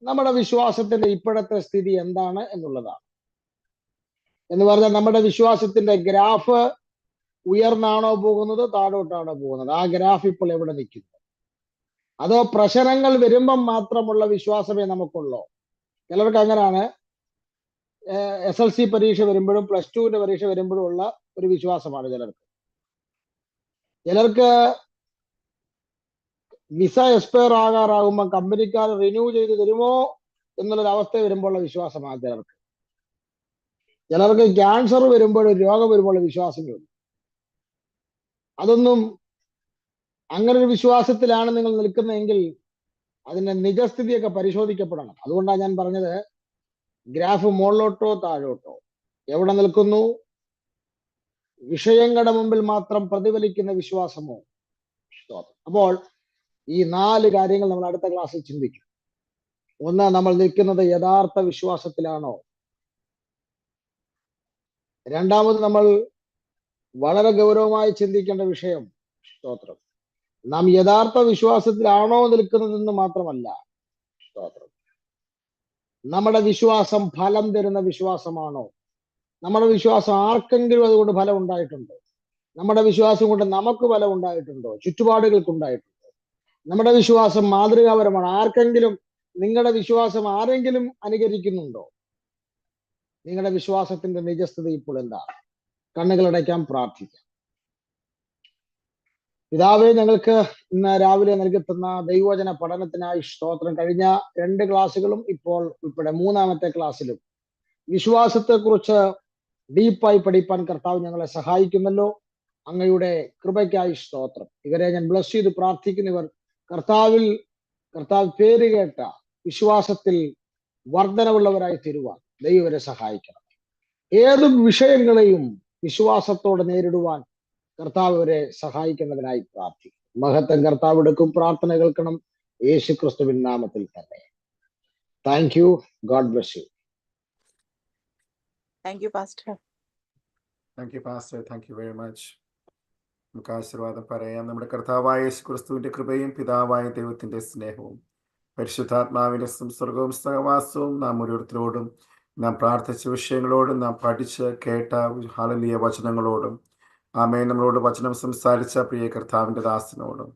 Speaker 1: നമ്മുടെ വിശ്വാസത്തിന്റെ ഇപ്പോഴത്തെ സ്ഥിതി എന്താണ് എന്നുള്ളതാണ്. എന്ന് പറഞ്ഞാൽ നമ്മുടെ വിശ്വാസത്തിന്റെ ഗ്രാഫ് ഉയർന്നാണോ പോകുന്നത്, താഴോട്ടാണോ പോകുന്നത്? ആ ഗ്രാഫ് ഇപ്പോൾ എവിടെ നിൽക്കുന്നു? അതോ പ്രശ്നങ്ങൾ വരുമ്പം മാത്രമുള്ള വിശ്വാസമേ നമുക്കുള്ളൂ? ചിലർക്ക് അങ്ങനെയാണ്. SLC പരീക്ഷ വരുമ്പോഴും +2 പരീക്ഷ വരുമ്പോഴും ഉള്ള ഒരു വിശ്വാസമാണ് ചിലർക്ക് വിസ എക്സ്പയർ ആകാറാകുമ്പോൾ കമ്പനിക്കാർ റിന്യൂ ചെയ്ത് തരുമോ എന്നുള്ളൊരു അവസ്ഥ വരുമ്പോഴുള്ള വിശ്വാസമാണ് ചിലർക്ക് ക്യാൻസർ വരുമ്പോൾ, രോഗം വരുമ്പോഴുള്ള വിശ്വാസങ്ങളുണ്ട്. അതൊന്നും, അങ്ങനെ ഒരു വിശ്വാസത്തിലാണ് നിങ്ങൾ നിൽക്കുന്നതെങ്കിൽ അതിന്റെ നിജസ്ഥിതിയൊക്കെ പരിശോധിക്കപ്പെടണം. അതുകൊണ്ടാണ് ഞാൻ പറഞ്ഞത് ഗ്രാഫ് മുകളിലോട്ടോ താഴോട്ടോ എവിടെ നിൽക്കുന്നു? വിഷയങ്ങളുടെ മുമ്പിൽ മാത്രം പ്രതിഫലിക്കുന്ന വിശ്വാസമോ? അപ്പോൾ ഈ 4 കാര്യങ്ങൾ നമ്മൾ അടുത്ത ക്ലാസ്സിൽ ചിന്തിക്കും. ഒന്ന്, നമ്മൾ നിൽക്കുന്നത് യഥാർത്ഥ വിശ്വാസത്തിലാണോ? രണ്ടാമത്, നമ്മൾ വളരെ ഗൗരവമായി ചിന്തിക്കേണ്ട വിഷയം, സ്തോത്രം, നാം യഥാർത്ഥ വിശ്വാസത്തിലാണോ നിൽക്കുന്നതെന്ന് മാത്രമല്ല, സ്തോത്രം, നമ്മുടെ വിശ്വാസം ഫലം തരുന്ന വിശ്വാസമാണോ? നമ്മുടെ വിശ്വാസം ആർക്കെങ്കിലും അതുകൊണ്ട് ഫലം ഉണ്ടായിട്ടുണ്ടോ? നമ്മുടെ വിശ്വാസം കൊണ്ട് നമുക്ക് ഫലം ഉണ്ടായിട്ടുണ്ടോ? ചുറ്റുപാടുകൾക്ക് ഉണ്ടായിട്ടുണ്ടോ? നമ്മുടെ വിശ്വാസം മാതൃകാപരമാണ്. ആർക്കെങ്കിലും നിങ്ങളുടെ വിശ്വാസം ആരെങ്കിലും അനുകരിക്കുന്നുണ്ടോ? നിങ്ങളുടെ വിശ്വാസത്തിന്റെ നിജസ്ഥിതി ഇപ്പോൾ എന്താണ്? കണ്ണുകളടയ്ക്കാം, പ്രാർത്ഥിക്കാം. പിതാവേ, ഞങ്ങൾക്ക് ഇന്ന് രാവിലെ നൽകിത്തുന്ന ദൈവവചന പഠനത്തിനായി സ്തോത്രം. കഴിഞ്ഞ 2 ക്ലാസ്സുകളും ഇപ്പോൾ ഉൾപ്പെടെ 3-ാമത്തെ ക്ലാസ്സിലും വിശ്വാസത്തെക്കുറിച്ച് ഡീപ്പായി പഠിപ്പാൻ കർത്താവ് ഞങ്ങളെ സഹായിക്കുന്നല്ലോ. അങ്ങയുടെ കൃപയ്ക്കായി സ്തോത്രം. ഇവരെ ഞാൻ ബ്ലസ് ചെയ്ത് പ്രാർത്ഥിക്കുന്നവർ കർത്താവ് പേര് കേട്ട വിശ്വാസത്തിൽ വർധനവുള്ളവരായി തീരുവാൻ ദൈവം ഇവരെ സഹായിക്കണം. ഏത് വിഷയങ്ങളെയും വിശ്വാസത്തോടെ നേരിടുവാൻ കർത്താവ് ഇവരെ സഹായിക്കുന്നതിനായി പ്രാർത്ഥിക്കും. മഹത്വം കർത്താവ് എടുക്കും. പ്രാർത്ഥന കേൾക്കണം യേശു ക്രിസ്തുവിൻ നാമത്തിൽ തന്നെ. Thank you. God bless you.
Speaker 2: Thank you pastor.
Speaker 3: Thank you pastor. Thank you very much. നമുക്ക് ആശീർവാദം പറയാം. നമ്മുടെ കർത്താവായ യേശു ക്രിസ്തുവിന്റെ കൃപയും പിതാവായ ദൈവത്തിന്റെ സ്നേഹവും പരിശുദ്ധാത്മാവിന്റെ സംസർഗവും സഹവാസവും നാം ഓരോരുത്തരോടും, നാം പ്രാർത്ഥിച്ച വിഷയങ്ങളോടും, നാം പഠിച്ച് കേട്ട ഹല്ലേലൂയ വചനങ്ങളോടും, ആമേൻ, നമ്മളോട് വചനം സംസാരിച്ച പ്രിയ കർത്താവിന്റെ ദാസനോടും